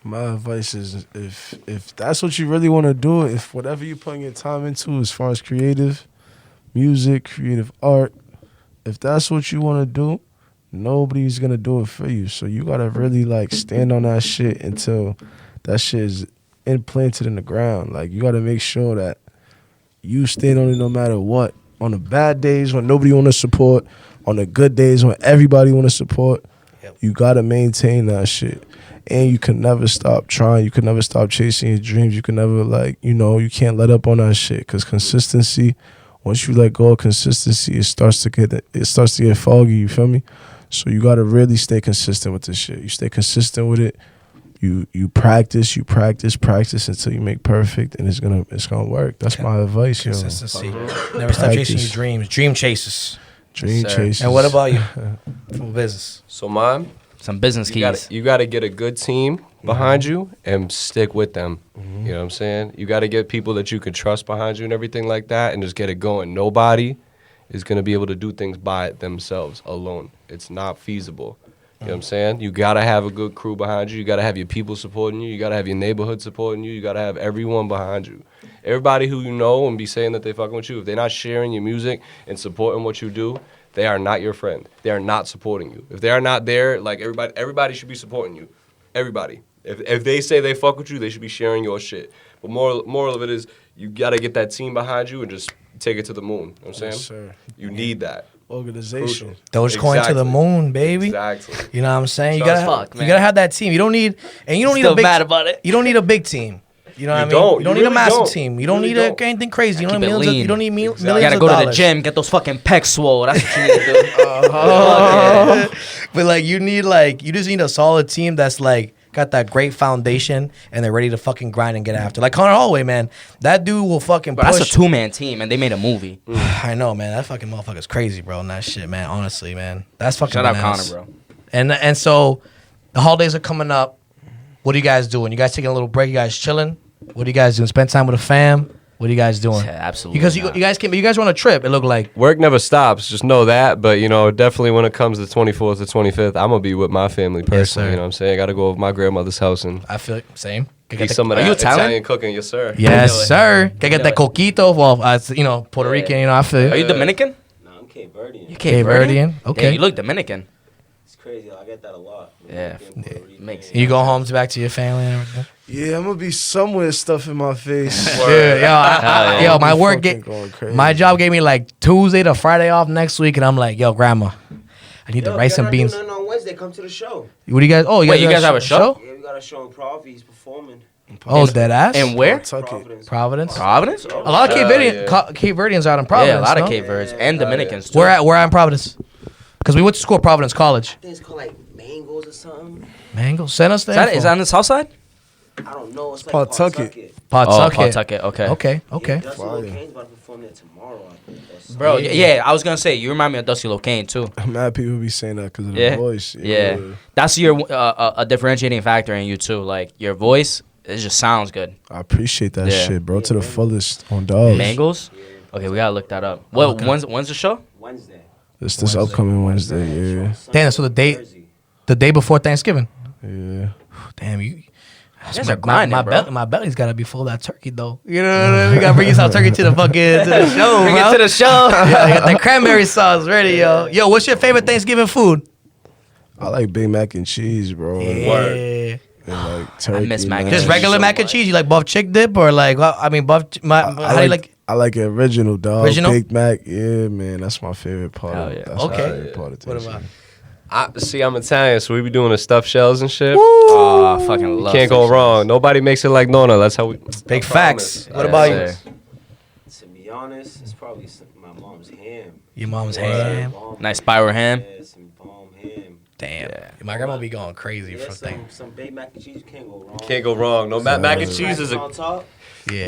My advice is if that's what you really want to do, if whatever you're putting your time into as far as creative, music, creative art. If that's what you want to do, nobody's gonna do it for you. So you gotta really like stand on that shit until that shit is implanted in the ground. Like you gotta make sure that you stand on it no matter what. On the bad days when nobody want to support, on the good days when everybody want to support, you gotta maintain that shit. And you can never stop trying. You can never stop chasing your dreams. You can never you can't let up on that shit. Cause consistency, once you let go of consistency, it starts to get foggy. You feel me? So you gotta really stay consistent with this shit. You stay consistent with it. You practice until you make perfect, and it's gonna work. That's my advice, yo. Consistency. Never stop chasing your dreams. Dream chasers. Dream chasers. And what about you? From business. So mine, Some business keys. you gotta get a good team behind you and stick with them. You know what I'm saying? You gotta get people that you can trust behind you and everything like that, and just get it going. Nobody is gonna be able to do things by themselves alone. It's not feasible. You know what I'm saying? You gotta have a good crew behind you. You gotta have your people supporting you. You gotta have your neighborhood supporting you. You gotta have everyone behind you. Everybody who you know and be saying that they fucking with you, if they're not sharing your music and supporting what you do, they are not your friend. They are not supporting you. If they are not there, like everybody should be supporting you. Everybody. If they say they fuck with you, they should be sharing your shit. But moral of it is you gotta get that team behind you and just take it to the moon. You know what I'm saying? Yes, sir. You need that. Organization. Dogecoin to the moon, baby. Exactly. You know what I'm saying? You Sure as gotta, fuck, you man. gotta have that team. You don't need Still a big mad about it. You don't need a big team. You know what I mean? don't. You don't You need a really massive don't. team. You You don't really need don't. anything crazy. You don't Keep need it millions. lean. You don't need millions You gotta of go dollars. to the gym, get those fucking pecs swole. That's what you need to do. But like you just need a solid team that's like got that great foundation and they're ready to fucking grind and get after. Like Connor Holloway, man, that dude will fucking But push. that's a 2-man team, and they made a movie. I know, man. That fucking motherfucker's crazy, bro. And that shit, man. Honestly, man, that's fucking. Shout out bananas. Connor, bro. And so, the holidays are coming up. What are you guys doing? You guys taking a little break? You guys chilling? What are you guys doing? Spend time with the fam? What are you guys doing? Yeah, absolutely Because you not. guys came. You guys were on a trip. It looked like. Work never stops. Just know that. But, definitely when it comes to the 24th to 25th, I'm going to be with my family personally. sir. You know what I'm saying? I got to go over my grandmother's house and I feel same. eat some of Are that you Italian? Italian cooking. Yes, sir. Yes, sir. Can get know that coquito. Well, Puerto Rican. I feel. Are you Dominican? No, I'm Cape Verdean. You Cape Verdean? Okay. Yeah, you look Dominican. It's crazy. I get that a lot. Yeah. Puerto Rican. Makes You go home back to your family and everything. Yeah, I'm gonna be somewhere stuffing my face. Yeah, yo, my work Fucking going crazy. my job gave me like Tuesday to Friday off next week, and I'm like, yo, grandma, I need the rice and beans. No, on Wednesday. Come to the show. What do you guys? Oh, Wait, you guys have a show? Yeah, we got a show in Provi. He's performing. Oh, dead ass. And where? Providence. Providence. Providence? A lot of Cape Verdeans out in Providence. Yeah, a lot of no? Cape Verdes and Dominicans too. Where at in Providence? Because we went to school at Providence College. I think it's called like Mangoes or something. Mango, send us there. Is that on the south side? I don't know. It's like Pawtucket. Pawtucket. Pawtucket. Okay. Okay. Okay. Yeah, Dusty Locane's about to perform there tomorrow. I think. Or Bro, something. yeah, I was gonna say you remind me of Dusty Locane too. Mad people be saying that because of Yeah. the voice. Yeah, that's your a differentiating factor in you too. Like your voice, it just sounds good. I appreciate that Yeah. shit, bro. To the fullest on dogs. Mangoes. Okay, we gotta look that up. What? When's the show? Wednesday. This upcoming Wednesday. Yeah, Damn, so the day before Thanksgiving. yeah. Damn, you. guys are grinding, bro. My belly's gotta be full of that turkey though. You know what I mean? We gotta bring you some turkey to the fucking to the show, Bring bro. it to the show. Yeah, I got that cranberry sauce ready, yo. Yo, what's your favorite Thanksgiving food? I like Big Mac and cheese, bro. Yeah. And like turkey. miss mac and man. Just cheese regular so mac and much. cheese. You like buff chick dip or like? How do you like? I like it original, dog. Original? Big Mac. Yeah, man. That's my favorite part. Hell of yeah. That's Okay. my favorite part of What Thanksgiving. about? I'm Italian, so we be doing the stuffed shells and shit. Oh, I fucking love. Can't go fish wrong. Nobody makes it like Nona. That's how we. Big I facts. promise. What Yeah, about sir. you? To be honest, it's probably my mom's ham. Your mom's ham. Nice spiral ham. Yeah, some bomb ham. Damn. My grandma be going crazy Yeah, for things. some baked mac and cheese. You can't go wrong. Can't go wrong. No mac and cheese is a on top. Yeah.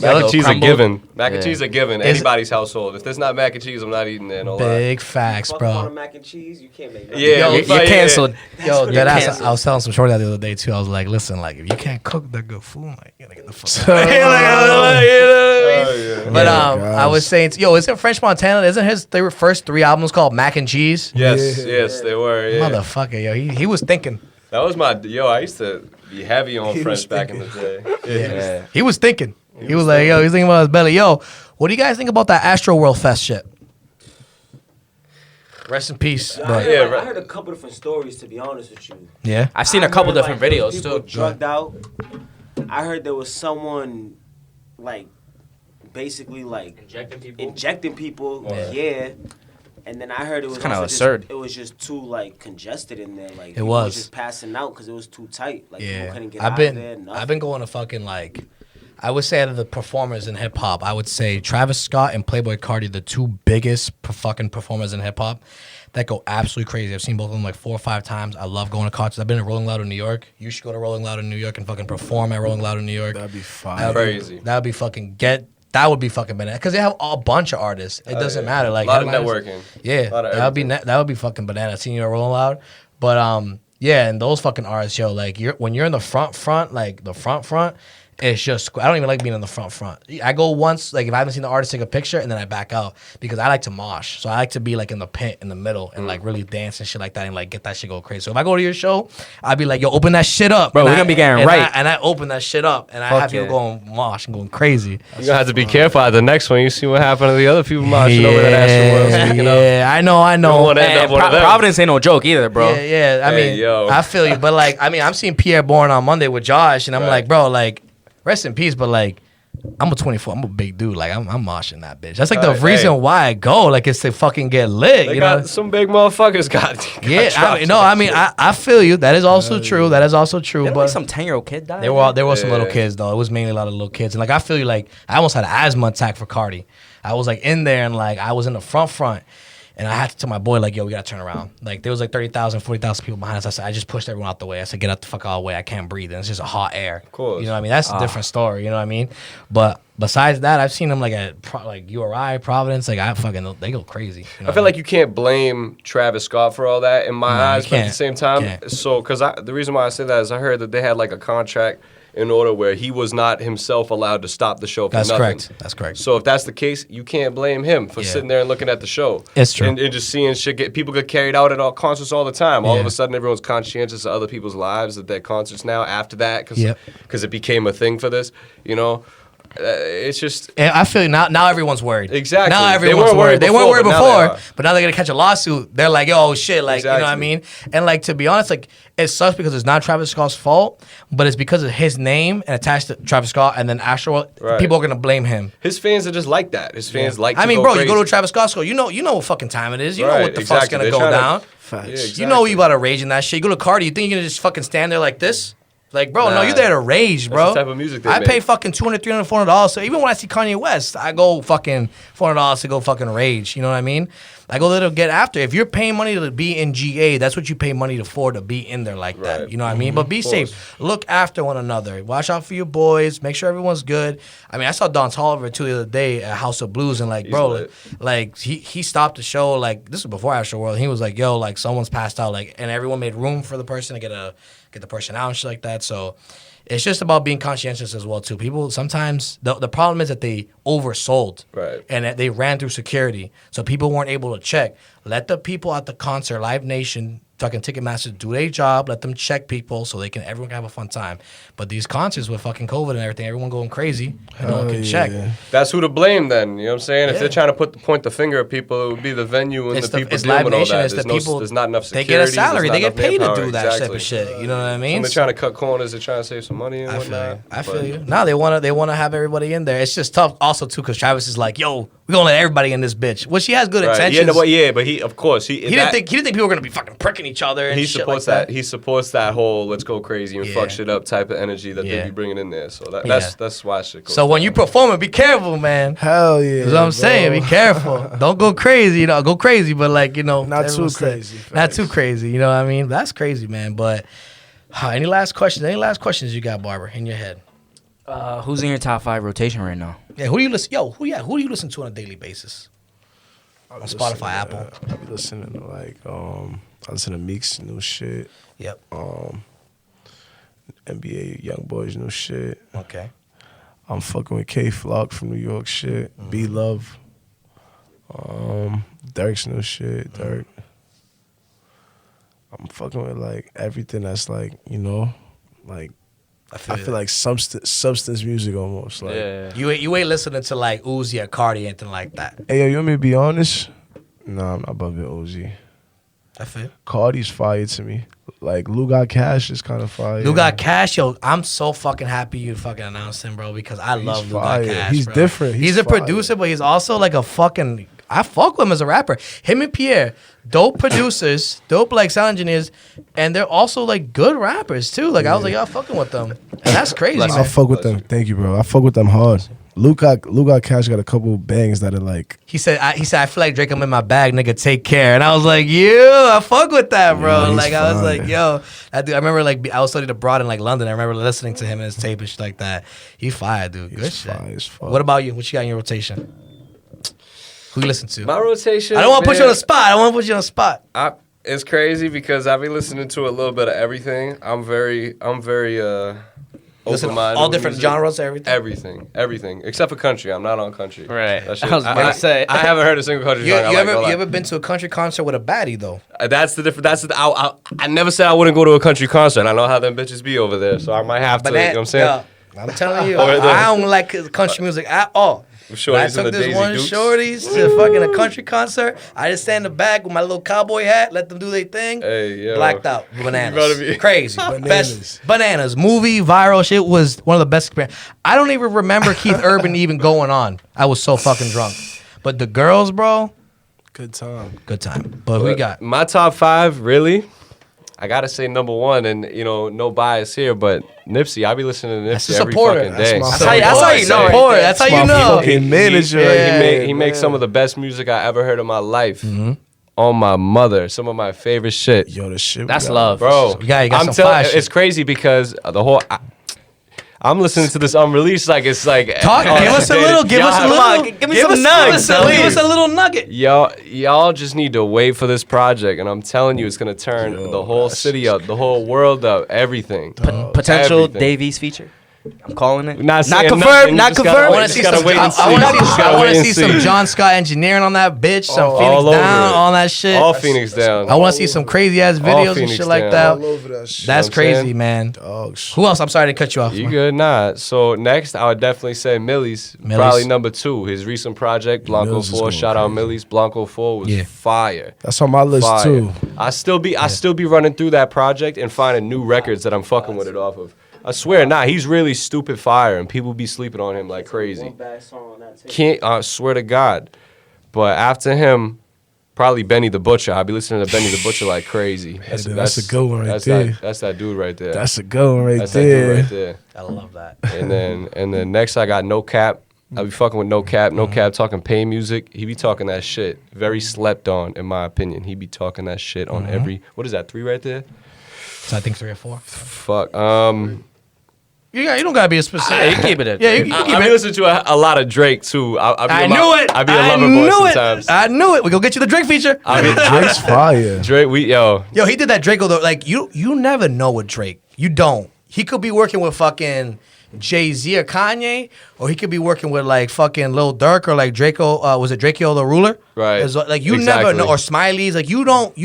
mac and Go cheese a crumbled. given. Mac and Yeah. cheese a given. Is- Anybody's household. If there's not mac and cheese, I'm not eating there. No lie. Big facts, Fuck on a bro. mac and cheese. You can't make. nothing. Yeah, You're yeah. canceled. Yo, You're that canceled. I was telling some shorty that the other day too. I was like, listen, like if you can't cook that good food, like you gotta get the fuck out. Oh, yeah. But Yeah, I guys. was saying, yo, isn't French Montana? Isn't his first 3 albums called Mac and Cheese? Yes, Yeah. yes, they were. Yeah. Motherfucker, yo, he was thinking. That was my I used to be heavy on He French was back in the day. Yeah. He was thinking. He was like, yo, he's thinking about his belly. Yo, What do you guys think about that Astro World Fest shit? Rest in peace. I But heard a couple different stories, to be honest with you. yeah, I've seen a I couple heard, different like, videos people too. drugged out. I heard there was someone, like, basically, like, injecting people. Yeah. And then I heard it was kinda also absurd. Just, it was just too, like, congested in there. Like, It people was. were just passing out because it was too tight. Like, people couldn't get I've out been of there. Nothing. I've been going to fucking like, I would say out of the performers in hip hop, I would say Travis Scott and Playboi Carti, the two biggest fucking performers in hip hop, that go absolutely crazy. I've seen both of them like 4 or 5 times. I love going to concerts. I've been to Rolling Loud in New York. You should go to Rolling Loud in New York and fucking perform at Rolling Loud in New York. That'd be fire. Crazy. That would be fucking That would be fucking bananas because they have a bunch of artists. It doesn't matter. Like a lot of headliners- networking. Yeah, A lot of that would be fucking bananas. Seeing you at Rolling Loud, but yeah, and those fucking artists, yo, like when you're in the front, like the front. It's just, I don't even like being in the front. I go once, like if I haven't seen the artist take a picture, and then I back out because I like to mosh. So I like to be like in the pit in the middle and like really dance and shit like that and like get that shit go crazy. So if I go to your show, I'd be like, yo, open that shit up. Bro, And we're gonna be getting right. And I open that shit up and I Fuck have people yeah. going mosh and going crazy. You're gonna have to be careful at the next one. You see what happened to the other people moshing over that Astro World. Speaking of, Yeah, I know. don't wanna end And up one of them. Providence ain't no joke either, bro. Yeah. I Hey, mean, yo. I feel you, but like, I mean, I'm seeing Pierre Bourne on Monday with Josh, and I'm Right. like, bro, like, rest in peace, but like, I'm a 24. I'm a big dude. Like, I'm moshing that bitch. That's like the Hey. reason why I go. Like, it's to fucking get lit. they You got know? some big motherfuckers got. Yeah. dropped. I mean, I feel you. That is also true. That is also true. Didn't But like some 10-year-old kid died. there were some little Yeah. kids though. It was mainly a lot of little kids, and like I feel you. Like I almost had an asthma attack for Cardi. I was like in there, and like I was in the front, and I had to tell my boy like, yo, we gotta turn around. Like there was like 30,000, 40,000 people behind us. I said, I just pushed everyone out the way. I said, get out the fuck out of the way. I can't breathe, and it's just a hot air. Of course. You know what I mean? That's a different story. You know what I mean? But besides that, I've seen them like at like URI, Providence. Like they go crazy. You know I what feel mean? like you can't blame Travis Scott for all that in my No, you eyes, but at the can't. same time, Can't. so because the reason why I say that is I heard that they had like a contract in order where he was not himself allowed to stop the show for That's nothing. correct. That's correct. So if that's the case, you can't blame him for Yeah. sitting there and looking at the show. It's true. And just seeing shit people get carried out at all concerts all the time. All of Yeah. a sudden, everyone's conscientious of other people's lives at their concerts now after that because Yep. it became a thing for this. You know, it's just. And I feel now everyone's worried. Exactly. Now They everyone's weren't worried worried. They weren't worried before, but now they before, are. but now they're gonna catch a lawsuit. They're like, yo, shit, like you know what I Exactly. mean? And like to be honest, like it sucks because it's not Travis Scott's fault, but it's because of his name and attached to Travis Scott, and then Astro. Right. People are gonna blame him. His fans are just like that. His fans like. I to mean, go bro, crazy. you go to a Travis Scott show, you know what fucking time it is. You know Right, what the fuck's exactly. gonna They're go trying to- down. Facts. Yeah, You exactly. know you about to rage in that shit. You go to Cardi, you think you're gonna just fucking stand there like this? Like, bro, no, Nah. you're there to rage, bro. the type of music they I make. pay fucking $200, $300, $400. So even when I see Kanye West, I go fucking $400 to go fucking rage. You know what I mean? I go there to get after. If you're paying money to be in GA, that's what you pay money for, to be in there like that. Right. You know what I mean? But be safe. Look after one another. Watch out for your boys. Make sure everyone's good. I mean, I saw Don Tolliver too the other day at House of Blues, and like, He's bro, lit. like he stopped the show. Like this was before Astro World. He was like, yo, like someone's passed out. Like, and everyone made room for the person to get the person out and shit like that. So. It's just about being conscientious as well too. People sometimes the problem is that they oversold, Right. and that they ran through security, so people weren't able to check. Let the people at the concert, Live Nation, fucking Ticketmaster do their job. Let them check people so everyone can have a fun time. But these concerts with fucking COVID and everything, everyone going crazy, and no one can check. That's who to blame then. You know what I'm saying? If Yeah. they're trying to point the finger at people, it would be the venue and It's the people it's dealing Live with all Nation. that. It's the There's people. there's not enough They security. get a salary. They there's get not enough paid to manpower. do that Exactly. type of shit. You know what I mean? Some they're trying to cut corners. They're trying to save some money and I feel whatnot. you. I feel But- you. No, they wanna have everybody in there. It's just tough also too because Travis is like, yo, we gonna let everybody in this bitch. Well, she has good Right. intentions. But he, of course, He didn't think people were gonna be fucking pricking each other. And he shit supports like that. He supports that whole let's go crazy and Yeah. fuck shit up type of energy that Yeah. they be bringing in there. So Yeah. that's why shit goes. So when you performing, be careful, man. Hell yeah. That's what I'm bro. saying. Be careful. Don't go crazy. You know, go crazy, but like Not too everyone said- crazy, Not facts. too crazy. You know what I mean? That's crazy, man. But any last questions? Any last questions you got, Barber, in your head? Who's in your top 5 rotation right now? Yeah. Who do you listen? Yo, who do you listen to on a daily basis? I On be Spotify, listening Apple. to- I be listening to like I listen to Meek's new shit, Yep. NBA Young Boys new shit. Okay. I'm fucking with K Flock from New York shit. B Love. Dirk's new shit. Dirk. I'm fucking with like everything that's like, you know, like I feel like substance music almost. Like, Yeah. You ain't listening to like Uzi or Cardi, anything like that. hey, yo, you want me to be honest? Nah, I'm not above it, Uzi. I feel. Cardi's fire to me. Like, Lou Got Cash is kind of fire. Lou Got Cash, yo, I'm so fucking happy you fucking announced him, bro, because I love Lou Got fire. Cash. He's bro. different. He's a Fire. producer, but he's also like a fucking. I fuck with him as a rapper. Him and Pierre, dope producers, dope like sound engineers, and they're also like good rappers too. Like I was like, y'all fucking with them, and that's crazy, I man. fuck with them. Thank you, bro. I fuck with them hard. Lou Got Cash got a couple bangs that are like. He said, I feel like Drake, I'm in my bag, nigga, take care. And I was like, I fuck with that, bro. Yeah, he's like, I was fire. like, yo, that dude, I remember like, I was studying abroad in like London. I remember listening to him and his tape and shit like that. He fire, dude. Good He's shit. fire as fuck. What about you? What you got in your rotation? Who you listen to? My rotation. I don't want to put you on man, the spot. I don't want to put you on the spot. It's crazy because I be listening to a little bit of everything. I'm very Listen to open-minded. all with different music. genres, everything. Everything, except for country. I'm not on country. Right. That shit- I was about to say. I haven't heard a single country You, song. you I ever like, you ever been to a country concert with a baddie though? That's the difference. I never said I wouldn't go to a country concert. I know how them bitches be over there, so I might have to. You know what I'm saying? Yo, I'm telling you, Or the- I don't like country music at all. Shorties When I and took the this Daisy one Dukes. shorties to fucking a country concert. I just stand in the back with my little cowboy hat, let them do their thing. Hey, yo. Blacked out, You bananas, better be- crazy, Bananas. best bananas. Movie viral shit was one of the best experience. I don't even remember Keith Urban even going on. I was so fucking drunk. But the girls, bro, Good time. good time. But we got my top 5. Really, I gotta say number 1, and no bias here, but Nipsey. I be listening to That's Nipsey a every supporter. fucking That's day. my that's how you know. Support. That's how That's you my know. fucking manager. Yeah. He makes some of the best music I ever heard in my life. On my mother, some of my favorite shit. Yo, the shit. we That's got. love. Bro, You got I'm some telling fire you, shit. it's crazy because the whole. I'm listening to this unreleased like it's like. Talk. Give us a little. Give us a little. give me some nuggets, Give us please. a little nugget. Y'all just need to wait for this project, and I'm telling you, it's gonna turn the whole city up, the whole world up, everything. Potential Everything. Dave East feature. I'm calling it. Not saying confirmed. nothing, you Not just gotta confirmed. wait. I want to Just see gotta some. wait and see. I want Just to gotta wait see and some see. John Scott engineering on that bitch. Some All Phoenix over down, it. all that shit. All Phoenix down. I want to see some crazy ass videos and Phoenix shit like down. that. All over that shit. That's know what I'm crazy, saying? man. Dogs. Who else? I'm sorry to cut you off. You good? Nah. So next, I would definitely say Millyz. Millyz. Probably number 2. His recent project, Blanco Millyz is 4. going Shout out crazy. Millyz. Blanco 4 was Yeah. fire. That's on my list Fire. too. I still be running through that project and finding new records that I'm fucking with it off of. I swear, he's really stupid fire, and people be sleeping on him like crazy. One bad song on that tape. Can't, I swear to God. But after him, probably Benny the Butcher. I'll be listening to Benny the Butcher like crazy. That's a good one right that's there. That's that dude right there. That's a good one right That's that dude there. right there. I love that. And then next I got No Cap. I be fucking with No Cap. No Cap talking pay music. He be talking that shit. Very slept on, in my opinion. He be talking that shit on every. What is that? 3 right there? So I think 3 or 4. Fuck. You don't gotta be a specific. You keep it in. Yeah, you can keep I be it. listening to a lot of Drake too. I knew it. I be a I lover boy knew it. sometimes. I knew it. We go get you the Drake feature. I be Drake's fire. Drake. Yo, he did that Draco though. Like you never know with Drake. You don't. He could be working with fucking Jay-Z or Kanye, or he could be working with like fucking Lil Durk or like Draco. Was it Drakeo the Ruler? Right. It's like you Exactly. never know, or Smiley's. Like you don't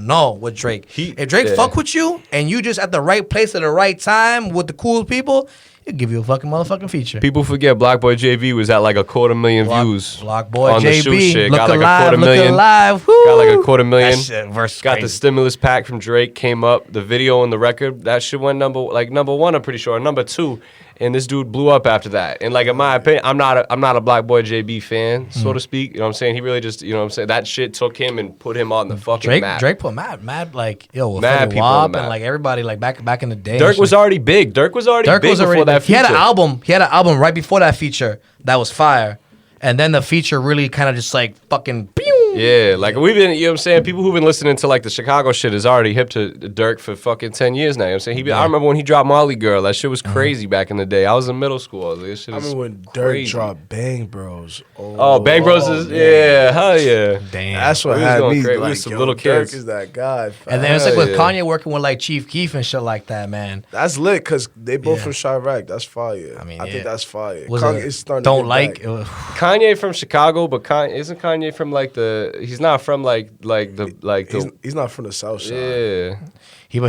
know with Drake. If Drake yeah. fuck with you and you just at the right place at the right time with the cool people, he'll give you a fucking motherfucking feature. People forget Black Boy JV was at like a 250,000 views. Block Boy on the shoe JB, shit. look Got like alive, a look 250,000. alive. Woo. Got like a 250,000. That shit verse Got the crazy. stimulus pack from Drake came up. The video and the record that shit went number 1. I'm pretty sure. Number 2, and this dude blew up after that. And like in my opinion, I'm not a Black Boy JB fan, so to speak. You know what I'm saying? He really just that shit took him and put him on the fucking map. Drake put mad like with Mad fucking people on the WAP map. and like everybody like back in the day. and Dirk shit. was already big. Dirk was already big before that He feature. had an album. He had an album right before that feature that was fire, and then the feature really kind of just like fucking. Pew! Yeah, like we've been, you know what I'm saying? People who've been listening to like the Chicago shit is already hip to Dirk for fucking 10 years now. You know what I'm saying? I remember when he dropped Molly Girl. That shit was crazy back in the day. I was in middle school. This shit I is remember when Dirk crazy. dropped Bang Bros. Oh, Bang Bros is, yeah, hell yeah. Damn. That's what We was had going me. crazy. We Like, was some yo, little Dirk kids. is that guy. And then it's like Hell with yeah. Kanye working with like Chief Keef and shit like that, man. That's lit because they both Yeah. from Chirac. That's fire. I mean, I yeah. think that's fire. Was Kanye it is starting don't to like? get back. Kanye from Chicago, but isn't Kanye from like he's not from like the He's not from the South Side. yeah. He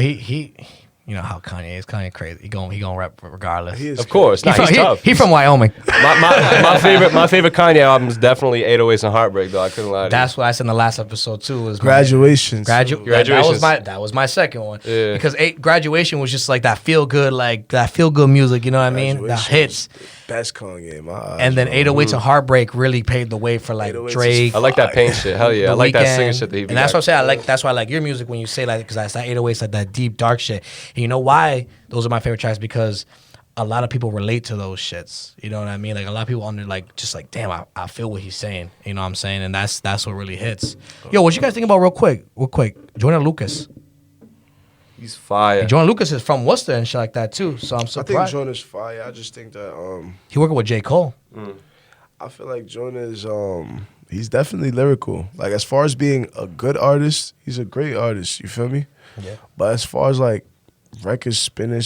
You know how Kanye is. Kanye crazy. He gonna rap regardless. He is Of course, nah, he's tough. He from Wyoming. My favorite Kanye album is definitely 808s and Heartbreak, though. I couldn't lie to you. That's what I said in the last episode too. Was Graduations. Graduations. That was my second one. Yeah. Because Graduation was just like that feel good music. You know what I mean? That hits. Best Kanye in my eyes. And then bro. 808s and Heartbreak really paved the way for like 808s is Drake. I like that pain shit. Hell yeah. I The like that Weeknd. singing shit that he be And that's what I'm like. saying. That's why I like your music when you say like, because that's that 808s, like that deep dark shit. And you know why those are my favorite tracks? Because a lot of people relate to those shits. You know what I mean? Like a lot of people damn, I feel what he's saying. You know what I'm saying? And that's what really hits. Yo, what you guys think about real quick? Joyner Lucas. He's fire. Joyner Lucas is from Worcester and shit like that too. So I'm I surprised. think Joyner's fire. I just think that He working with J. Cole. I feel like Joyner's he's definitely lyrical. Like as far as being a good artist, he's a great artist. You feel me? Yeah. But as far as like records spinning,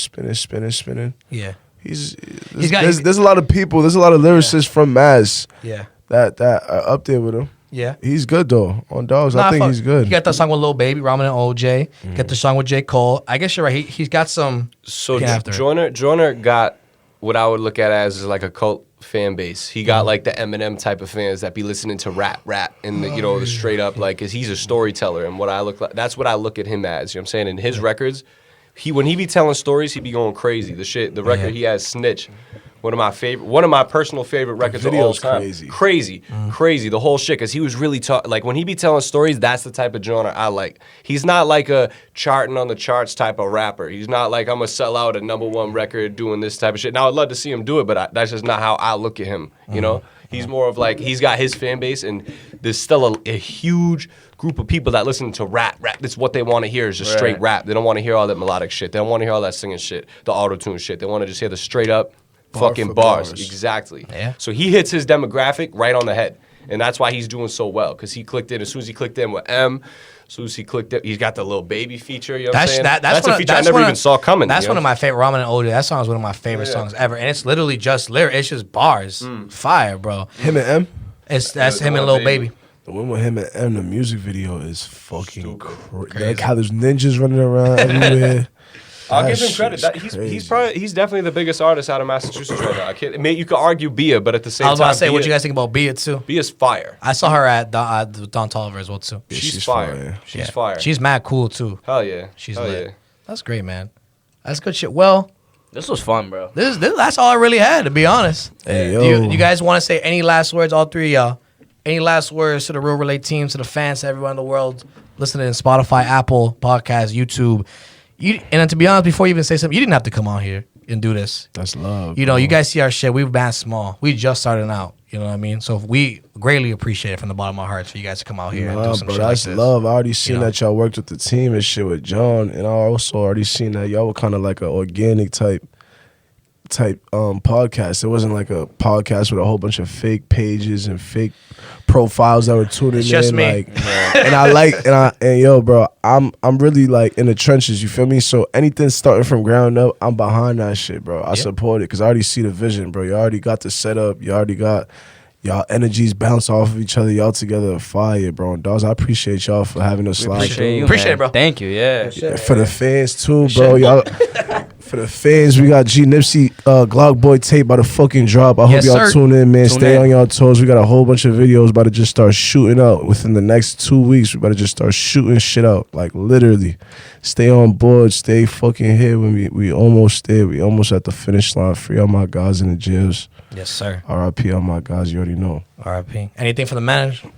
Yeah. there's a lot of people, there's a lot of lyricists from Mass Yeah. that are up there with him. Yeah. He's good though. On Dogs, Nah, I think fuck. he's good. He got that song with Lil Baby, Ramen and OJ. Got the song with J. Cole. I guess you're right. He's got some. So Yeah, after. Joyner got what I would look at as like a cult fan base. He got like the Eminem type of fans that be listening to rap, and the, the straight up like, cause he's a storyteller, and that's what I look at him as. You know what I'm saying? In his records, when he be telling stories, he be going crazy. The record he has, Snitch. One of my personal favorite records of all video's time. crazy. Crazy, the whole shit. Cause he was really like when he be telling stories, that's the type of genre I like. He's not like a charting on the charts type of rapper. He's not like I'm gonna sell out a #1 record doing this type of shit. Now I'd love to see him do it, but that's just not how I look at him. You know, he's more of like he's got his fan base, and there's still a huge group of people that listen to rap. That's what they want to hear is just straight rap. They don't want to hear all that melodic shit. They don't want to hear all that singing shit, the auto-tune shit. They want to just hear the straight up fucking bars. Exactly. Yeah. So he hits his demographic right on the head. And that's why he's doing so well. Because he clicked in, as soon as he clicked in with M, as soon as he clicked in, he's got the Lil Baby feature. You know what I'm saying? That's a feature I never even saw coming. That's one of my favorite, Ramen and OJ. That song is one of my favorite songs ever. And it's literally just lyrics. It's just bars. Fire, bro. Him and M. That's him and Lil Baby. The one with him and M, the music video is fucking crazy. Like how there's ninjas running around everywhere. I'll give him credit. He's definitely the biggest artist out of Massachusetts right now. You could argue Bia, but at the same time, I was about to say, what you guys think about Bia too? Bia's fire. I saw her at Don Toliver as well too. Yeah, She's fire. She's fire. She's mad cool too. Hell yeah. She's Hell lit. yeah. That's great, man. That's good shit. Well, This was fun, bro. that's all I really had, to be honest. Hey, Do yo. you guys want to say any last words, all three of y'all? Any last words to the Real Relate team, to the fans, to everyone in the world listening to Spotify, Apple, Podcast, YouTube? And to be honest, before you even say something, you didn't have to come on here and do this. That's love. You know, you guys see our shit. We've been small. We just started out. You know what I mean? So we greatly appreciate it from the bottom of our hearts for you guys to come out here and do some bro, shit like that's this. love. I already seen You know? that y'all worked with the team and shit with John, and I also already seen that y'all were kind of like an organic type podcast. It wasn't like a podcast with a whole bunch of fake pages and fake profiles that were tuning It's in. just me. Like, and yo, bro, I'm really like in the trenches. You feel me? So anything starting from ground up, I'm behind that shit, bro. I support it because I already see the vision, bro. You already got the setup. You already got y'all energies bounce off of each other. Y'all together fire, bro. And dogs, I appreciate y'all for having us slide through. Appreciate it, bro. Thank you. Yeah. For the fans too, bro. Y'all. For the fans, we got GNipsey Glock Boy tape about to fucking drop. I hope Yes, y'all sir. tune in, man. Tune Stay in. on y'all toes. We got a whole bunch of videos about to just start shooting out within the next 2 weeks. We about to just start shooting shit out, like literally. Stay on board. Stay fucking here when we almost there. We almost at the finish line. Free all my guys in the jails. Yes, sir. RIP all my guys. You already know. RIP. Anything for the manager?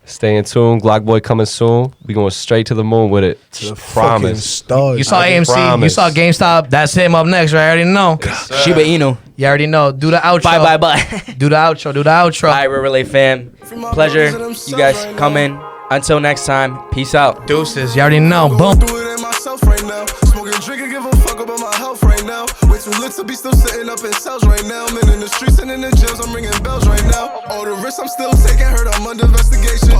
Stay in tune. Glock Boy coming soon. We going straight to the moon with it. To the fucking Promise. stars. You saw I AMC. You promise. saw GameStop. That's him up next, right? I already know. Shiba Inu. You already know. Do the outro. Bye. Do the outro. Do the outro. All right, Real Relay fam. Pleasure. You guys coming. Until next time. Peace out. Deuces. You already know. Boom. Do it in myself right now. Smoking, drinking, give a fuck about my health right now. Way too lit to be still sitting up in cells right now. Men in the streets and in the gyms, I'm ringing bells right now. All the risks I'm still taking, heard I'm under investigation.